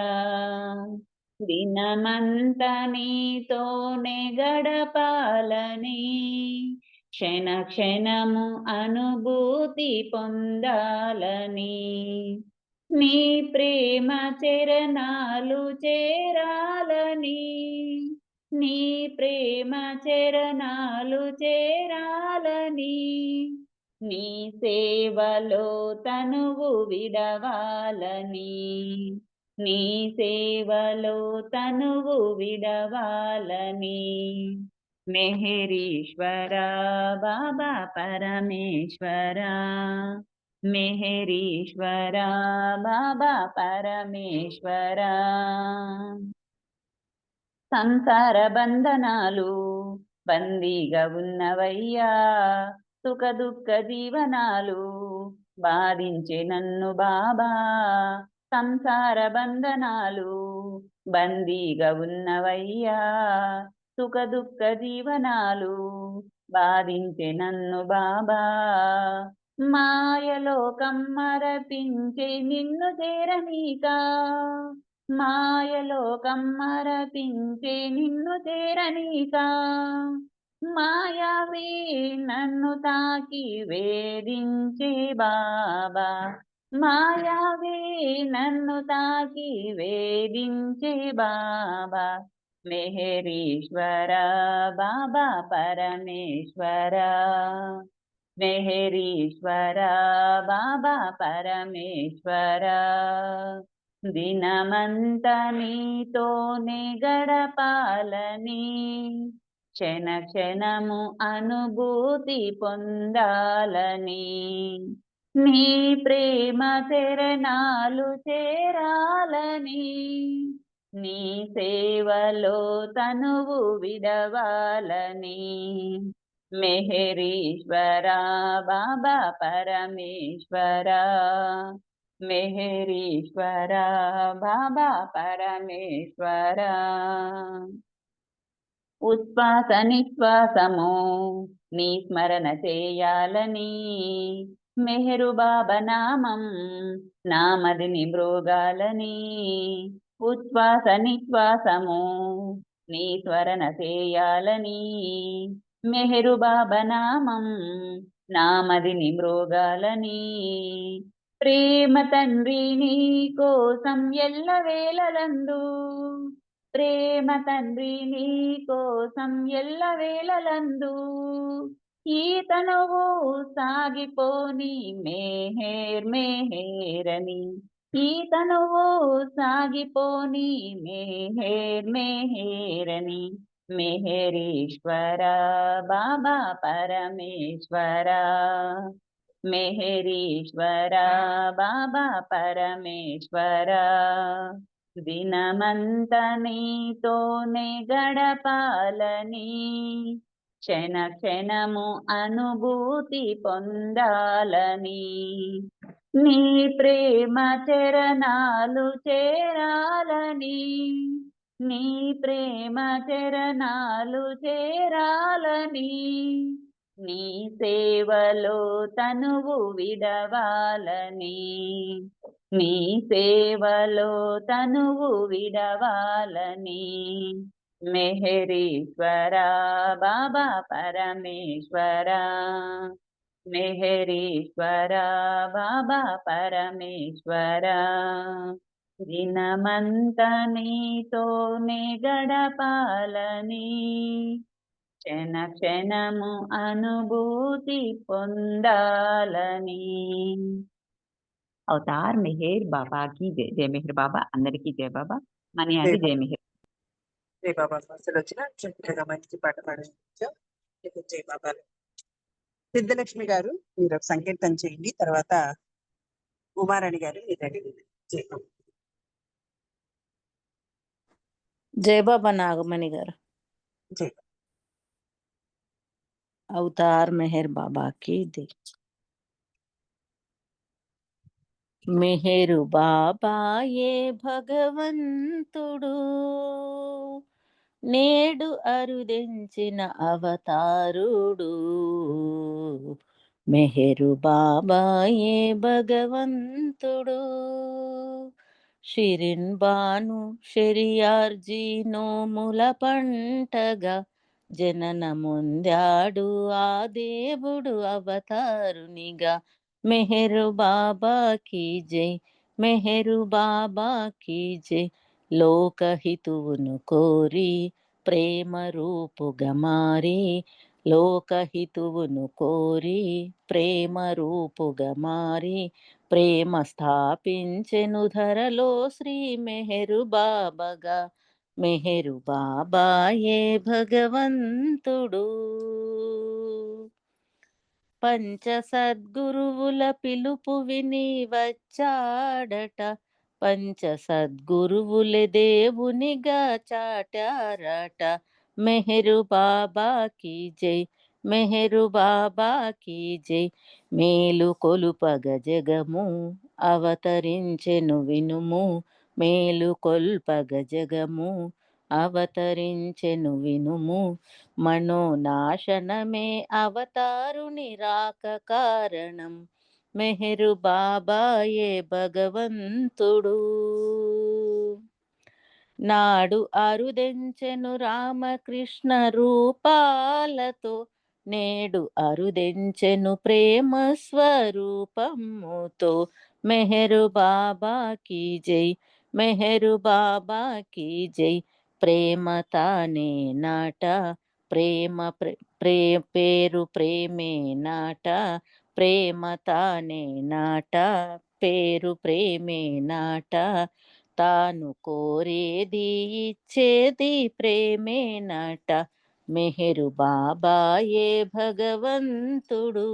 దినమంత నీతోనే గడపాలని క్షణ క్షణము అనుభూతి పొందాలని నీ ప్రేమ చరణాలు చేరాలని నీ ప్రేమ చరణాలు చేరాలని నీ సేవలో తనువు విడవాలని నీ సేవలో తనువు విడవాలని మెహరీశ్వర బాబా పరమేశ్వర మెహరీశ్వర బాబా పరమేశ్వర సంసార బంధనాలు బందీగా ఉన్నవయ్యా సుఖ దుఃఖ జీవనాలు బాధించే నన్ను బాబా సంసార బంధనాలు బందీగా ఉన్నవయ్యా సుఖ దుఃఖ జీవనాలు బాధించే నన్ను బాబా మాయలోకం మరపించే నిన్ను చేరనీక మాయలోకం మరపించే నిన్ను చేరనీక మాయావి నన్ను తాకి వేధించే బాబా మాయావి నన్ను తాకి వేధించే బాబా మెహరీశ్వర బాబా పరమేశ్వర మెహరీశ్వర బాబా పరమేశ్వర దినమంత నీతోనే గడపాలని క్షణ క్షణము అనుభూతి పొందాలని నీ ప్రేమ చరణాలు చేరాలని నీ సేవలో తనువు విడవాలని మెహరీశ్వర బాబా పరమేశ్వర మెహరీశ్వర బాబా పరమేశ్వర. ఉచ్ఛ్వాస నిశ్వాసము నీ స్మరణ చేయాలని మెహరు బాబా నామం నామదిని మృగాలని. ఉచ్ఛ్వాస నిశ్వాసము నీ స్మరణ చేయాలని మెహరు బాబా నామం నామదిని మృగాలని. ప్రేమ తండ్రి నీ కోసం ఎల్లవేళలందు ప్రేమ తండ్రి నీ కోసం ఎల్లవేళలందు ఈ తనువు సాగిపోని మెహేర్ మెహేరని. ఈ తనువు సాగిపోని మెహేర్ మెహేరని. మెహరీశ్వర బాబా పరమేశ్వర. మెహరీశ్వర బాబా పరమేశ్వర. దినమంత నీతోనే గడపాలని క్షణ క్షణము అనుభూతి పొందాలని నీ ప్రేమ చరణాలు చేరాలని నీ ప్రేమ చరణాలు చేరాలని నీ సేవలో తనువు విడవాలని నీ సేవలో తనువు విడవాలని. మెహరీశ్వర బాబా పరమేశ్వర. మెహరీశ్వర బాబా పరమేశ్వర. దినమంత నీతోనే గడపాలని క్షణ క్షణము అనుభూతి పొందాలని. అవతార్ మెహర్ బాబాకి జై. జై మెహర్ బాబా. అందరికీ జై బాబా. మనీ అండి జై మెహర్. జై బాబా అసలు వచ్చిన చక్కగా మంచి పాట పాడించాం. జై బాబా. సిద్ధలక్ష్మి గారు మీరు ఒక సంకీర్తన చేయండి, తర్వాత ఉమారాణి గారు మీరు రెడీ. జై బాబా. జై బాబా నాగమణి గారు. జై బాబా. అవతార్ మెహర్ బాబాకి జై. మెహరు బాబాయే భగవంతుడు నేడు అరుదించిన అవతారుడు. మెహరు బాబాయే భగవంతుడు. షిరిన్ బాను షెరియార్జీ నోముల పంటగా జననముందాడు ఆ దేవుడు అవతారునిగా. మెహరు బాబాకి జై. మెహరు బాబాకి జై. లోకహితువును కోరి ప్రేమ రూపుగా మారి లోకహితువును కోరి ప్రేమ రూపుగా మారి ప్రేమ స్థాపించెను ధరలో శ్రీ మెహరు బాబాగా. మెహరు బాబాయే భగవంతుడు. పంచ సద్గురువుల పిలుపు విని వచ్చాడట. పంచ సద్గురువులే దేవునిగా చాటారట. మెహరు బాబాకి జై. మెహరు బాబాకి జై. మేలు కొలుపగ జగము అవతరించెను వినుము. మేలు కొల్పగ జగము అవతరించెను వినుము. మనోనాశనమే అవతారుని రాక కారణం. మెహరు బాబాయే భగవంతుడు. నాడు అరుదెంచెను రామకృష్ణ రూపాలతో నేడు అరుదెంచెను ప్రేమ స్వరూపముతో. మెహరు బాబాకి జై. మెహరు బాబాకి జై. ప్రేమ తానే నాట ప్రేమ పేరు ప్రేమే నాట. ప్రేమ తానే నాట పేరు ప్రేమే నాట. తాను కోరేది ఇచ్చేది ప్రేమే నాట. మెహరు బాబాయే భగవంతుడు.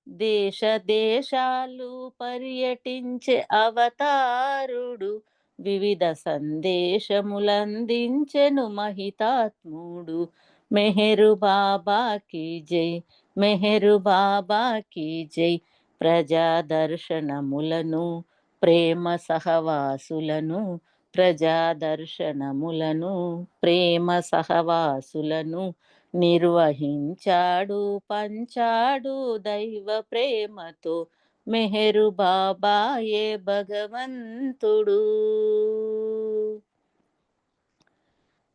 దేశ దేశాలు పర్యటించే అవతారుడు. వివిధ సందేశములందించెను మహితాత్ముడు. మెహరు బాబాకి జై. మెహరు బాబాకి జై. ప్రజాదర్శనములను ప్రేమ సహవాసులను ప్రజాదర్శనములను ప్రేమ సహవాసులను నిర్వహించాడు పంచాడు దైవ ప్రేమతో మెహరు బాబాయే భగవంతుడు.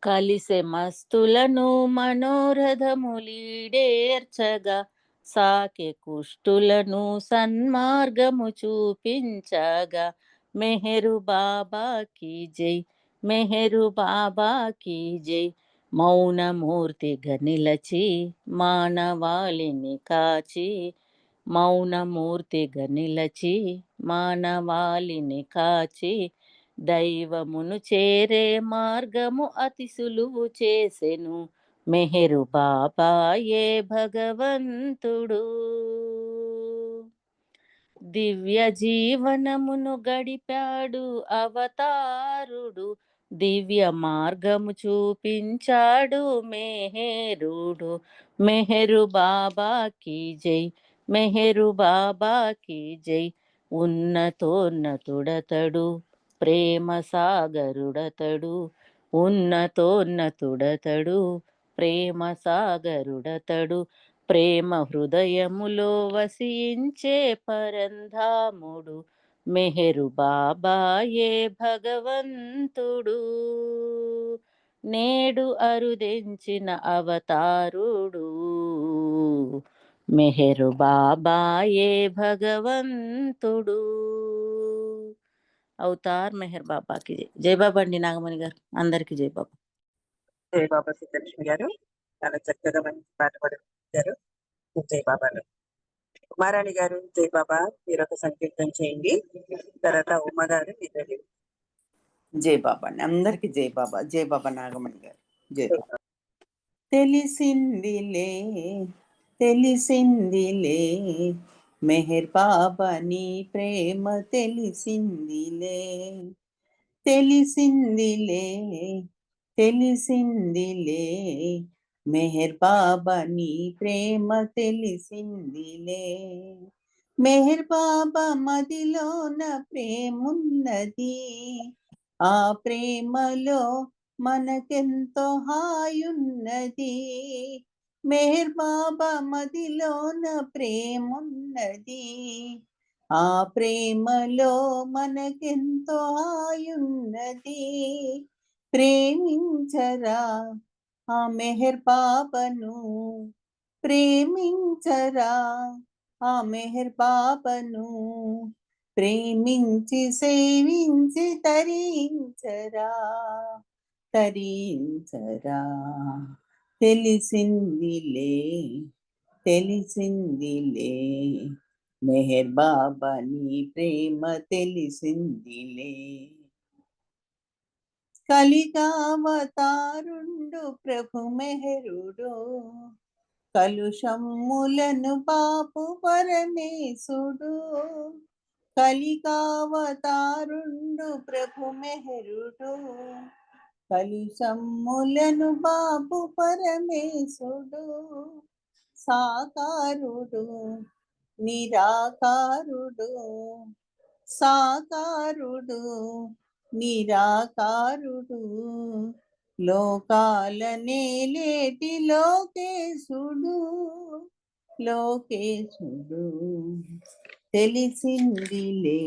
కలిసె మస్తులను మనోరథములీడేర్చగా సాకె కుష్టులను సన్మార్గము చూపించగా మెహరు బాబాకి జై మెహరు బాబాకి జై. మౌనమూర్తిగా నిలచి మానవాళిని కాచి మౌనమూర్తిగా నిలచి మానవాళిని కాచి దైవమును చేరే మార్గము అతి సులువు చేసెను మెహరు బాబాయే భగవంతుడు. దివ్య జీవనమును గడిపాడు అవతారుడు దివ్య మార్గము చూపించాడు మెహరుడు. మెహరు బాబాకి జై మెహరు బాబాకి జై. ఉన్నతోన్నతుడతడు ప్రేమ సాగరుడతడు ఉన్నతోన్నతుడతడు ప్రేమ సాగరుడతడు ప్రేమ హృదయములో వసించే పరంధాముడు మెహరు బాబాయే భగవంతుడు. నేడు అరుదెంచిన అవతారుడు మెహరు బాబాయే భగవంతుడు. అవతార్ మెహర్ బాబాకి జై. జై బాబా అండి నాగమణి గారు. అందరికీ జై బాబా. జై బాబా సిద్ధలక్ష్మి గారు, చాలా చక్కగా మంచి పాట పాడారు. జై బాబాలు. కుమారాణి గారు జై బాబా మీరు ఒక సంకీర్తన చేయండి, తర్వాత ఉమ్మ గారు మీరు. జై బాబా అండి అందరికీ జై బాబా. జై బాబా నాగమణి గారు. జై బాబా. తెలిసిందిలే తెలిసిందిలే మెహర్ బాబా నీ ప్రేమ తెలిసిందిలే తెలిసిందిలే తెలిసిందిలే మెహర్ బాబా నీ ప్రేమ తెలిసిందిలే. మెహర్ బాబా మదిలోన ప్రేమున్నది ఆ ప్రేమలో మనకెంతో హాయున్నది. మెహర్ బాబా మదిలోన ప్రేమున్నది ఆ ప్రేమలో మనకెంతో హాయున్నది. ప్రేమించరా ఆ మెహర్ బాబాను ప్రేమించరా ఆ మెహర్ బాబాను ప్రేమించి సేవించి తరించరా తరించరా. తెలిసిందిలే తెలిసిందిలే మెహర్ బాబా నీ ప్రేమ తెలిసిందిలే. కలిగావతారుండు ప్రభు మెహరుడు కలుషమ్ములను బాపు పరమేశుడు. కలిగావతారుండు ప్రభు మెహరుడు కలుషమ్ములను బాపు పరమేశుడు. సాకారుడు నిరాకారుడు సాకారుడు నిరాకారుడు లోకాల నేలేటి లోకేశుడు లోకేశుడు. తెలిసిందిలే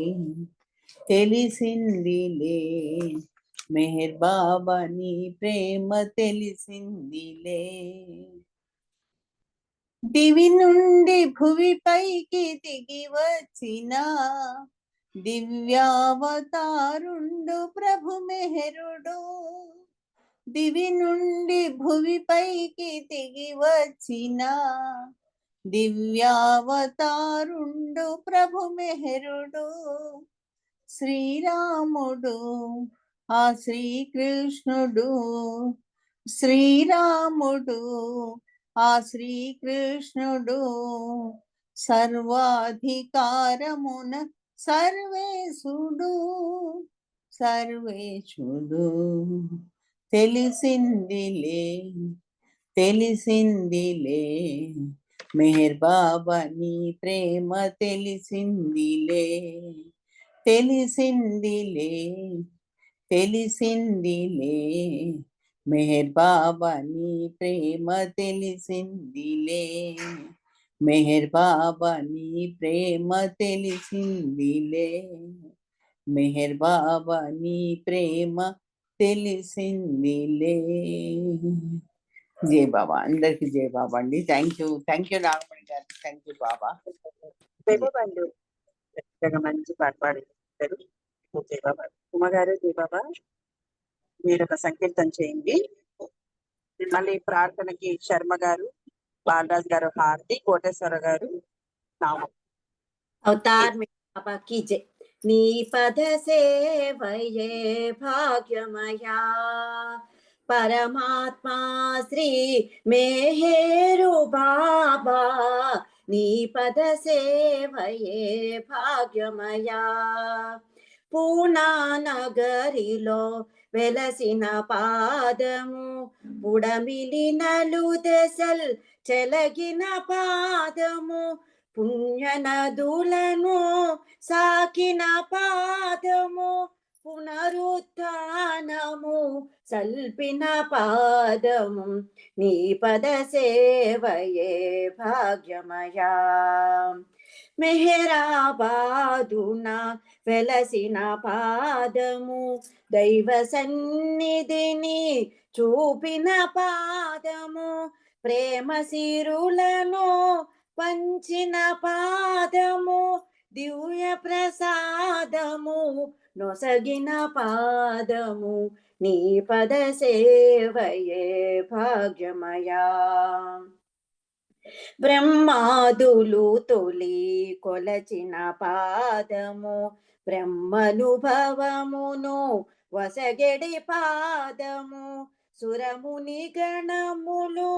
తెలిసిందిలే మెహర్ బాబా నీ ప్రేమ తెలిసిందిలే. దివి నుండి భువిపైకి దిగి వచ్చిన దివ్యావతారుండు ప్రభు మెహరుడు. దివి నుండి భువిపైకి దిగి వచ్చిన దివ్యావతారుండు ప్రభు మెహరుడు. శ్రీరాముడు ఆ శ్రీకృష్ణుడు శ్రీరాముడు ఆ శ్రీకృష్ణుడు సర్వాధికారమున సర్వేశుడు సర్వేశుడు. తెలిసిందిలే తెలిసిందిలే మెహర్ బాబా నీ ప్రేమ తెలిసిందిలే తెలిసిందిలే తెలిసిందిలే మెహర్ బాబా నీ ప్రేమ తెలిసిందిలే మెహర్ బాబా నీ ప్రేమ తెలిసిందిలే మెహర్ బాబా నీ ప్రేమ తెలిసిందిలే. జై బాబా, అందరికి జై బాబా అండి. థ్యాంక్ యూ నాగమణి గారు, థ్యాంక్ యూ బాబా. జై బాబా అండి. చక్కగా మంచి పాట పాడారు. జై బాబా. ఉమ గారు జై బాబా, మీరు ఒక సంకీర్తన చేయండి. మళ్ళీ ప్రార్థనకి శర్మ గారు, బాలరాజ్ గారు, హారతి, కోటేశ్వర గారు, నామం. అవతార్ బాబా కీ జై. నీ పద సేవయే భాగ్యమయా పరమాత్మా శ్రీ మేహేరు బాబా నీ పద సేవయే భాగ్యమయా పూనా నగరిలో వెలసిన పాదము పుడమిలి నలు దశల్ చెలగిన పాదము పుణ్య నదులను సాకిన పాదము పునరుత్థానము సల్పిన పాదము నీ పద సేవయే భాగ్యమయా మెహరాబాదున వెలసిన పాదము దైవ సన్నిధిని చూపిన పాదము ప్రేమ సిరులను పంచిన పాదము దివ్య ప్రసాదము నొసగిన పాదము నీ పద సేవయే భాగ్యమయా బ్రహ్మాదులు తొలి కొలచిన పాదము బ్రహ్మనుభవమును వసగెడి పాదము సురముని గణములు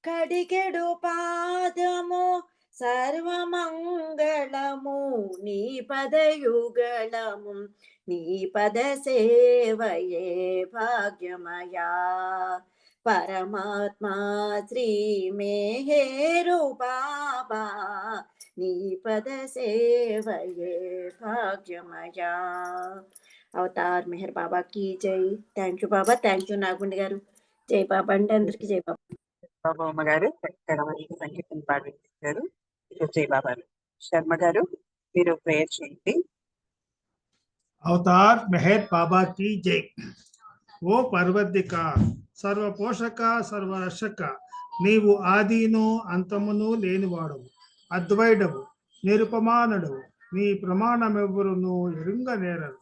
కడికెడు పాదము సర్వమంగళము నీ పదయుగళము నీ పద సేవయే భాగ్యమయా పరమాత్మా శ్రీ మేహేరు బాబా నీ పద సేవయే భాగ్యమయా అవతార్ మెహర్ బాబా కీ జై. Thank you Baba, thank you నాగుండి గారు. జై బాబా అండి, అందరికి జై బాబా. బాబా అమ్మ గారు చక్కగా మంచి సంగీతం పాడించారు. జై బాబా. శర్మ గారు మీరు ప్రేయర్ చేయండి. అవతార్ మెహర్ బాబా की जय. ఓ పర్వదిక సర్వ పోషక సర్వరక్షక నీవు ఆదిను అంతమును లేనివాడవు, అద్వైడవు, నిరుపమానుడవు, నీ ప్రమాణమెవ్వరును ఎరుంగనేరరు.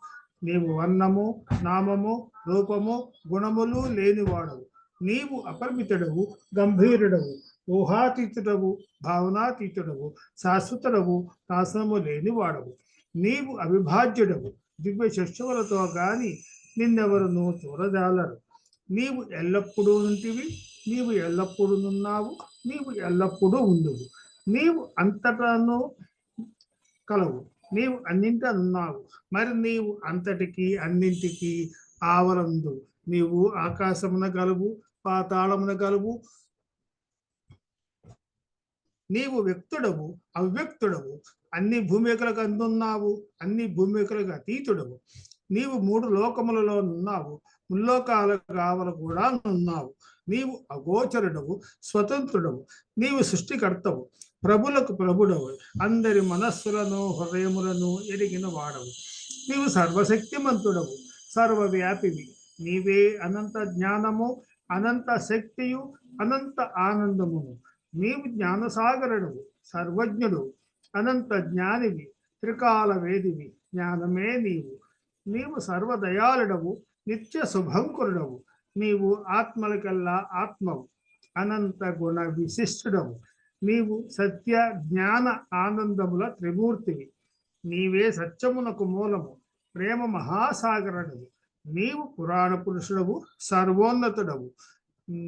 నీవు వర్ణము నామము రూపము గుణములు లేనివాడవు, నీవు అపరిమితుడవు, గంభీరుడవు, ఊహాతీతుడవు, భావనాతీతుడవు, శాశ్వతుడవు, నాశనము లేనివాడవు. నీవు అవిభాజ్యుడవు, దివ్య శిష్యులతో గాని నిన్నెవరును చూడజాలరు. నీవు ఎల్లప్పుడూ ఉంటివి, నీవు ఎల్లప్పుడూ ఉన్నావు, నీవు ఎల్లప్పుడూ ఉండువు. నీవు అంతటాను కలవు, నీవు అన్నింటా ఉన్నావు, మరి నీవు అంతటికి అన్నింటికి ఆవరందు. నీవు ఆకాశమున గలువు, పాతాళమున గలువు. నీవు వ్యక్తుడవు, అవ్యక్తుడవు, అన్ని భూమికలకు అందున్నావు, అన్ని భూమికలకు అతీతుడవు. నీవు మూడు లోకములలో ఉన్నావు, ముల్లోకాలకు ఆవల కూడా ఉన్నావు. నీవు అగోచరుడవు, స్వతంత్రుడవు, నీవు సృష్టికర్తవు, ప్రభులకు ప్రభుడవు, అందరి మనస్సులను హృదయములను ఎరిగిన వాడవు. నీవు సర్వశక్తిమంతుడవు, సర్వవ్యాపివి. నీవే అనంత జ్ఞానము, అనంత శక్తియు, అనంత ఆనందమును. నీవు జ్ఞానసాగరుడవు, సర్వజ్ఞుడు, అనంత జ్ఞానివి, త్రికాల వేదివి, జ్ఞానమే నీవు. నీవు సర్వదయాళుడవు, నిత్య శుభంకరుడవు, నీవు ఆత్మలకల్లా ఆత్మవు, అనంత గుణ విశిష్టుడవు. నీవు సత్య జ్ఞాన ఆనందముల త్రిమూర్తివి. నీవే సత్యమునకు మూలము, ప్రేమ మహాసాగరుడవు. నీవు పురాణ పురుషుడవు, సర్వోన్నతుడవు.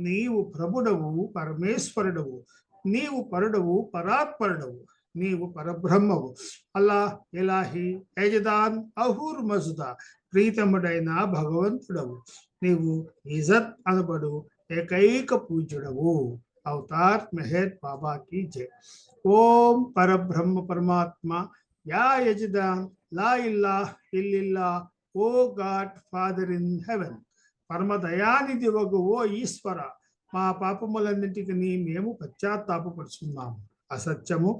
నీవు ప్రభుడవు, పరమేశ్వరుడవు. నీవు పరుడవు, పరాత్పరుడవు. నీవు పరబ్రహ్మవు. అల్లా, ఇలాహి, యజదాన్, అహూర్ మజుదా, ప్రీతముడైన భగవంతుడవు. నీవు ఇజత్ అనబడు ఏకైక పూజ్యుడవు. अवतार मेहर बाबा की जय। ओम परब्रह्म परमात्मा या यजदान ला इल्लाह इल्लिल्लाह ओ गाड फादर इन हेवन పరమ దయానిధి వగు ఓ ఈశ్వర మా పాపములన్నిటికి మేము పశ్చాత్తాపపరుచున్నాము. అసత్యము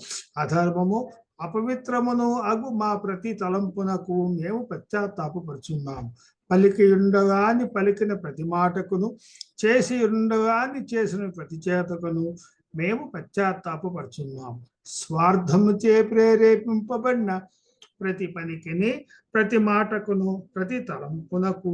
అధర్మము అపవిత్రమును అగు మా ప్రతి తలంపునకు మేము పశ్చాత్తాపపరుచున్నాము. పలికి ఉండగాని పలికిన ప్రతి మాటకును చేసి ఉండగాని చేసిన ప్రతి చేతకును మేము పశ్చాత్తాపపరుచున్నాము. స్వార్థముచే ప్రేరేపింపబడిన ప్రతి పనికిని ప్రతి మాటకును ప్రతి తలంపునకు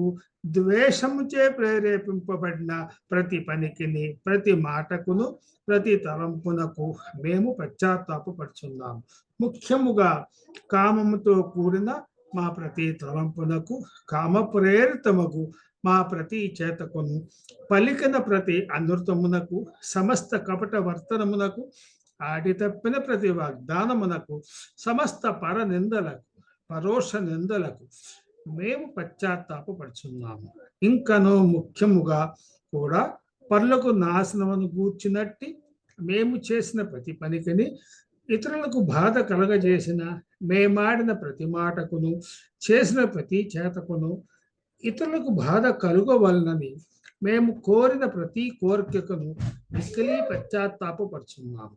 ద్వేషముచే ప్రేరేపింపబడిన ప్రతి పనికిని ప్రతి మాటకును ప్రతి తలంపునకు మేము పశ్చాత్తాపపడుచున్నాము. ముఖ్యముగా కామముతో కూడిన మా ప్రతి తలంపునకు కామ ప్రేరితముకు మా ప్రతి చేతకును పలికిన ప్రతి అనృతమునకు సమస్త కపట వర్తనమునకు ఆడి తప్పిన ప్రతి వాగ్దానమునకు సమస్త పర నిందలకు పరోక్ష నిందలకు మేము పశ్చాత్తాపపడుచున్నాము. ఇంకనో ముఖ్యముగా కూడా పరులకు నాశనమును గూర్చినట్టి మేము చేసిన ప్రతి పనికిని ఇతరులకు బాధ కలగజేసిన మేమాడిన ప్రతి మాటకును చేసిన ప్రతి చేతకును ఇతరులకు బాధ కలుగవలనని మేము కోరిన ప్రతి కోరికను మిక్కిలి పశ్చాత్తాపపడుచున్నాము.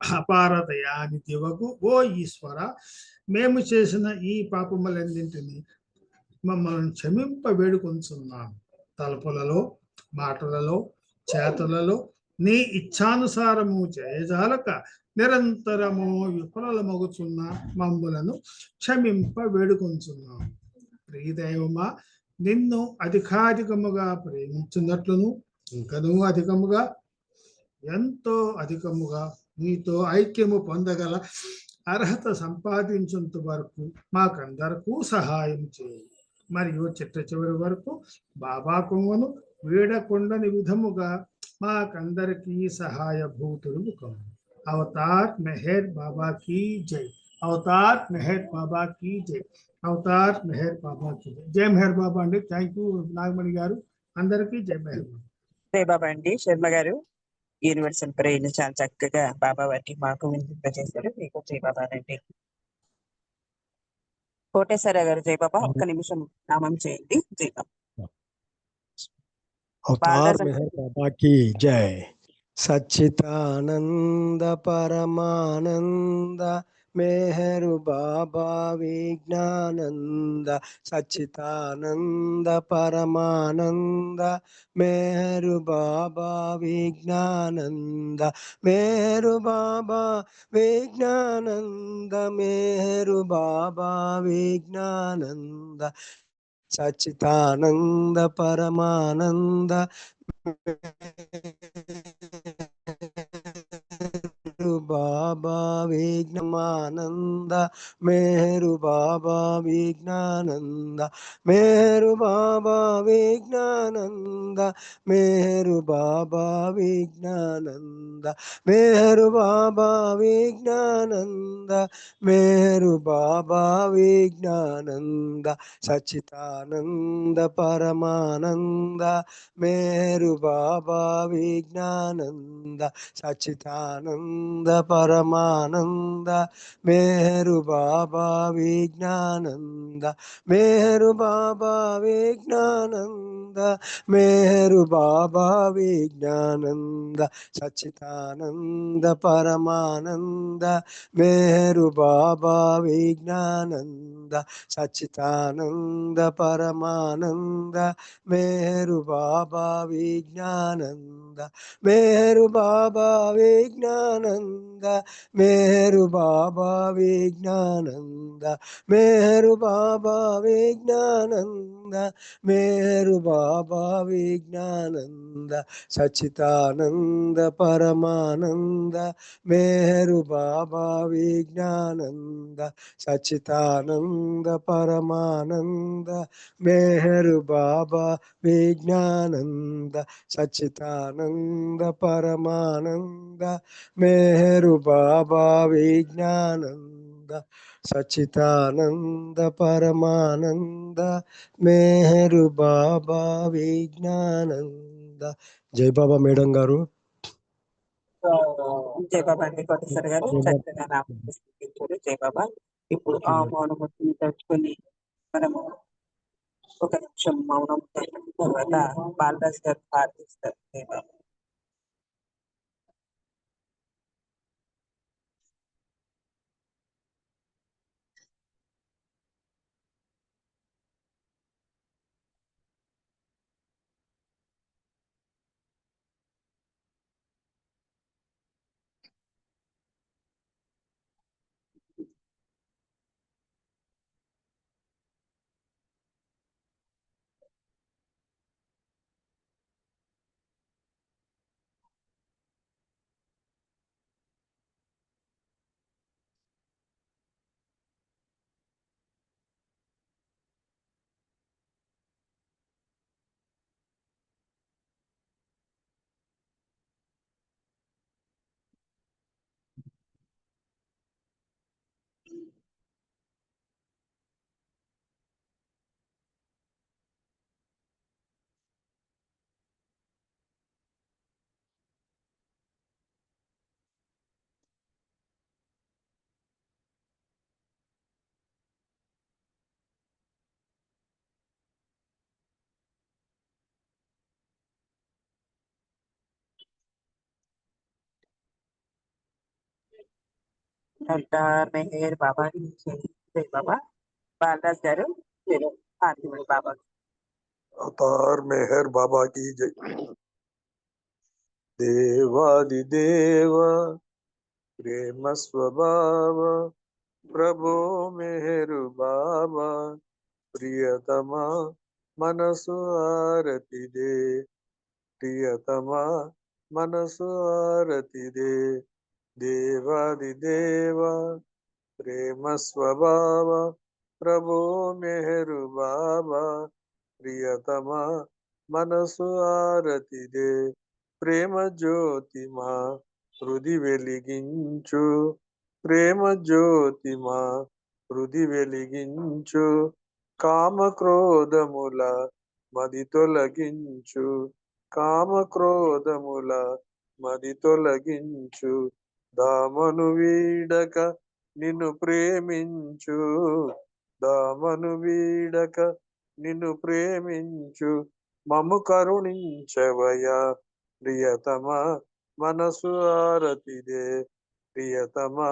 అపారదయానిధి వగు ఓ ఈశ్వర మేము చేసిన ఈ పాపములన్నింటినీ మమ్మల్ని క్షమింప వేడుకొంచున్నాము. తలుపులలో మాటలలో చేతలలో నీ ఇచ్ఛానుసారము చేయజాలక నిరంతరము విఫలమగుచున్న మమ్ములను క్షమింప వేడుకొంచున్నాము. ప్రియదైవమా నిన్ను అధికాధికముగా ప్రేమించున్నట్లును ఇంకనూ అధికముగా ఎంతో అధికముగా నీతో ఐక్యము పొందగల అర్హత సంపాదించేంత వరకు మాకందరకు సహాయం చేయి. మరియు చిట్ట చివరి వరకు బాబా కొంగను వీడకుండని విధముగా మాకందరికీ సహాయభూతులు కావు. అవతార్ మెహర్ బాబా కీ జై. అవతార్ మెహర్ బాబా కీ జై. అవతార్ మెహర్ బాబా కీ జై. జై మెహర్ బాబా అండి. థ్యాంక్ యూ నాగమణి గారు. అందరికీ జై మెహర్ బాబా. జై బాబా అండి. శర్మ గారు యూనివర్సల్ ప్రేయర్ చాలా చక్కగా బాబా వారికి మాకు వినిపింపజేశారు. మీకు జై బాబా అండి. కోటేశ్వర గారు జై బాబా ఒక్క నిమిషం నామం చేయండి. జై బాబా. अवतार मेहर बाबा की जय। सच्चिदानंद परमानंद मेहरु बाबा विज्ञानंद सच्चिदानंद परमानंद मेहरु बाबा विज्ञानंद मेहरु बाबा विज्ञानंद मेहरु बाबा विज्ञानंद सच्चिदानंद परमानंद बाबा विज्ञानंद मेहरु बाबा विज्ञानंद मेहरु बाबा विज्ञानंद मेहरु बाबा विज्ञानंद मेहरु बाबा विज्ञानंद मेहरु बाबा विज्ञानंद सच्चिदानंद परमानंद मेहरु बाबा विज्ञानंद सच्चिदानंद परमानंद मेहरु बाबा विज्ञानंद मेहरु बाबा विज्ञानंद मेहरु बाबा विज्ञानंद सच्चिदानंद परमानंद मेहरु बाबा विज्ञानंद सच्चिदानंद परमानंद मेहरु बाबा विज्ञानंद मेहरु बाबा विज्ञानंद मेहरु बाबा विज्ञानंद मेहरु बाबा विज्ञानंद मेहरु बाबा विज्ञानंद सच्चिदानंद परमानंद मेहरु बाबा विज्ञानंद सच्चिदानंद परमानंद मेहरु बाबा विज्ञानंद सच्चिदानंद परमानंद मेहरु बाबा विज्ञानंद सच्चिदानंद परमानंद मेहरु बाबा विज्ञानंद. जय बाबा మేడం గారు. జయబాబా అండి కోటేశ్వర గారు చక్కగా నామించారు జయబాబా. ఇప్పుడు ఆ మౌనమూర్తిని తట్టుకొని మనము ఒక నిమిషం మౌనం తర్వాత బాలరాజు గారు ప్రార్థిస్తారు జయబాబా. డాక్టర్ మెహర్ బాబా జై బాబా. బాలరాజ్ గారు మీరు ఆర్తిమణి బాబా. अवतार मेहर बाबा की जय। देवादिदेव प्रेम स्वभाव प्रभो मेहर बाबा प्रियतमा मनसु आरती दे प्रियतमा मनसु आरती दे देवादिदेव प्रेम स्वभाव प्रभो मेहर बाबा ప్రియతమా మనసు ఆరతిదే ప్రేమ జ్యోతి మా హృది వెలిగించు ప్రేమ జ్యోతి మా హృది వెలిగించు కామ క్రోధముల మది తొలగించు కామ క్రోధముల మది తొలగించు దామను వీడక నిన్ను ప్రేమించు దామను వీడక నిన్ను ప్రేమించు మము కరుణించవయా ప్రియతమా మనసు ఆరతిదే ప్రియతమా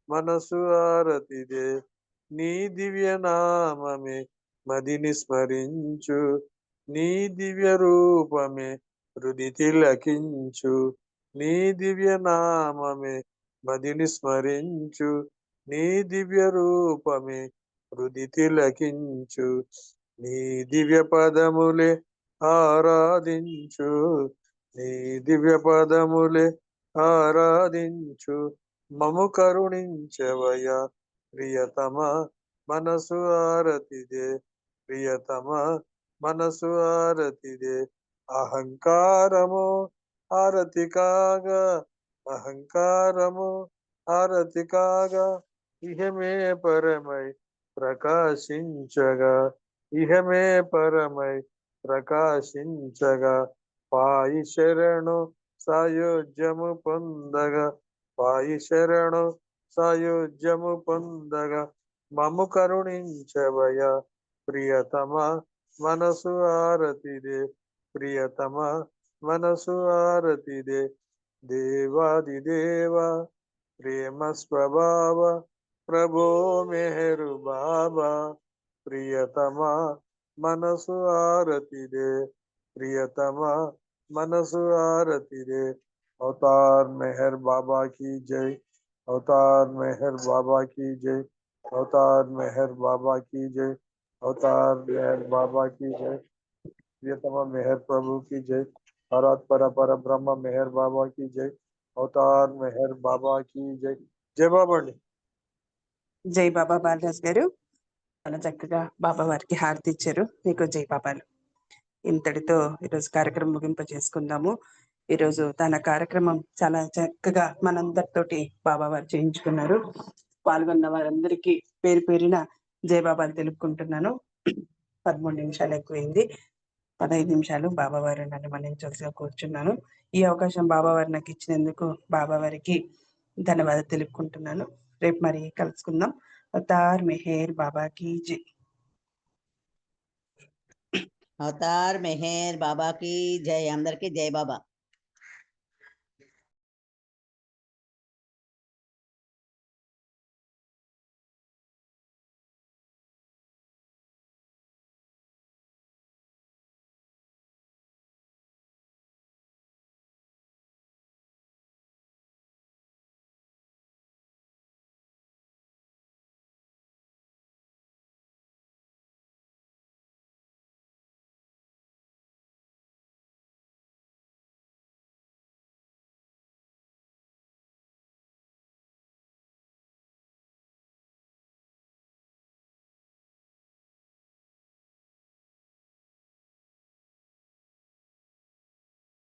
మనసు ఆరతిదే నీ దివ్య నామమే మదిని స్మరించు నీ దివ్య రూపమే హృది తిలకించు నీ దివ్య నామమే మదిని స్మరించు నీ దివ్య రూపమే హృది తిలకించు నీ దివ్య పదములే ఆరాధించు నీ దివ్య పదములే ఆరాధించు మము కరుణించవయా ప్రియతమా మనసు ఆరతిదే ప్రియతమా మనసు ఆరతిదే అహంకారము ఆరతి కాగా అహంకారము ఆరతి కాగా ఇహమే పరమై ప్రకాశించగా ఇహమే పరమై ప్రకాశించగా పాయి శరణు సాయుధ్యము పొందగా పాయి శరణు సాయుధ్యము పొందగా మము కరుణించవయా ప్రియతమా మనసు ఆరతిదే ప్రియతమా మనసు ఆరతిదే దేవాదిదేవ ప్రేమ స్వభావ ప్రభో మెహరు బాబా ప్రియతమా మనసు ఆరతిదే ప్రియతమా మనసు ఆరతిదే अवतार मेहर बाबा की जय अवतार मेहर बाबा की जय अवतार मेहर बाबा की जय अवतार मेहर बाबा की जय प्रियतमा मेहर प्रभु की जय हरात पर ब्रह्म मेहर बाबा की जय अवतार मेहर बाबा की जय जय बाबा జై బాబా. బాలరాజ్ గారు చాలా చక్కగా బాబా వారికి హారతి ఇచ్చారు. మీకు జై బాబాలు. ఇంతటితో ఈరోజు కార్యక్రమం ముగింప చేసుకుందాము. ఈరోజు తన కార్యక్రమం చాలా చక్కగా మనందరితోటి బాబా వారు చేయించుకున్నారు. పాల్గొన్న వారందరికీ పేరు పేరిన జై బాబాలు తెలుపుకుంటున్నాను. 13 నిమిషాలు ఎక్కువైంది. 15 నిమిషాలు బాబావారు నన్ను మన్నించాల్సిగా కూర్చున్నాను. ఈ అవకాశం బాబావారు నాకు ఇచ్చినందుకు బాబావారికి ధన్యవాదాలు తెలుపుకుంటున్నాను. రేపు మరి కలుసుకుందాం. అవతార్ మెహర్ బాబాకి జై. అవతార్ మెహర్ బాబాకి జై. అందరికీ జై బాబా.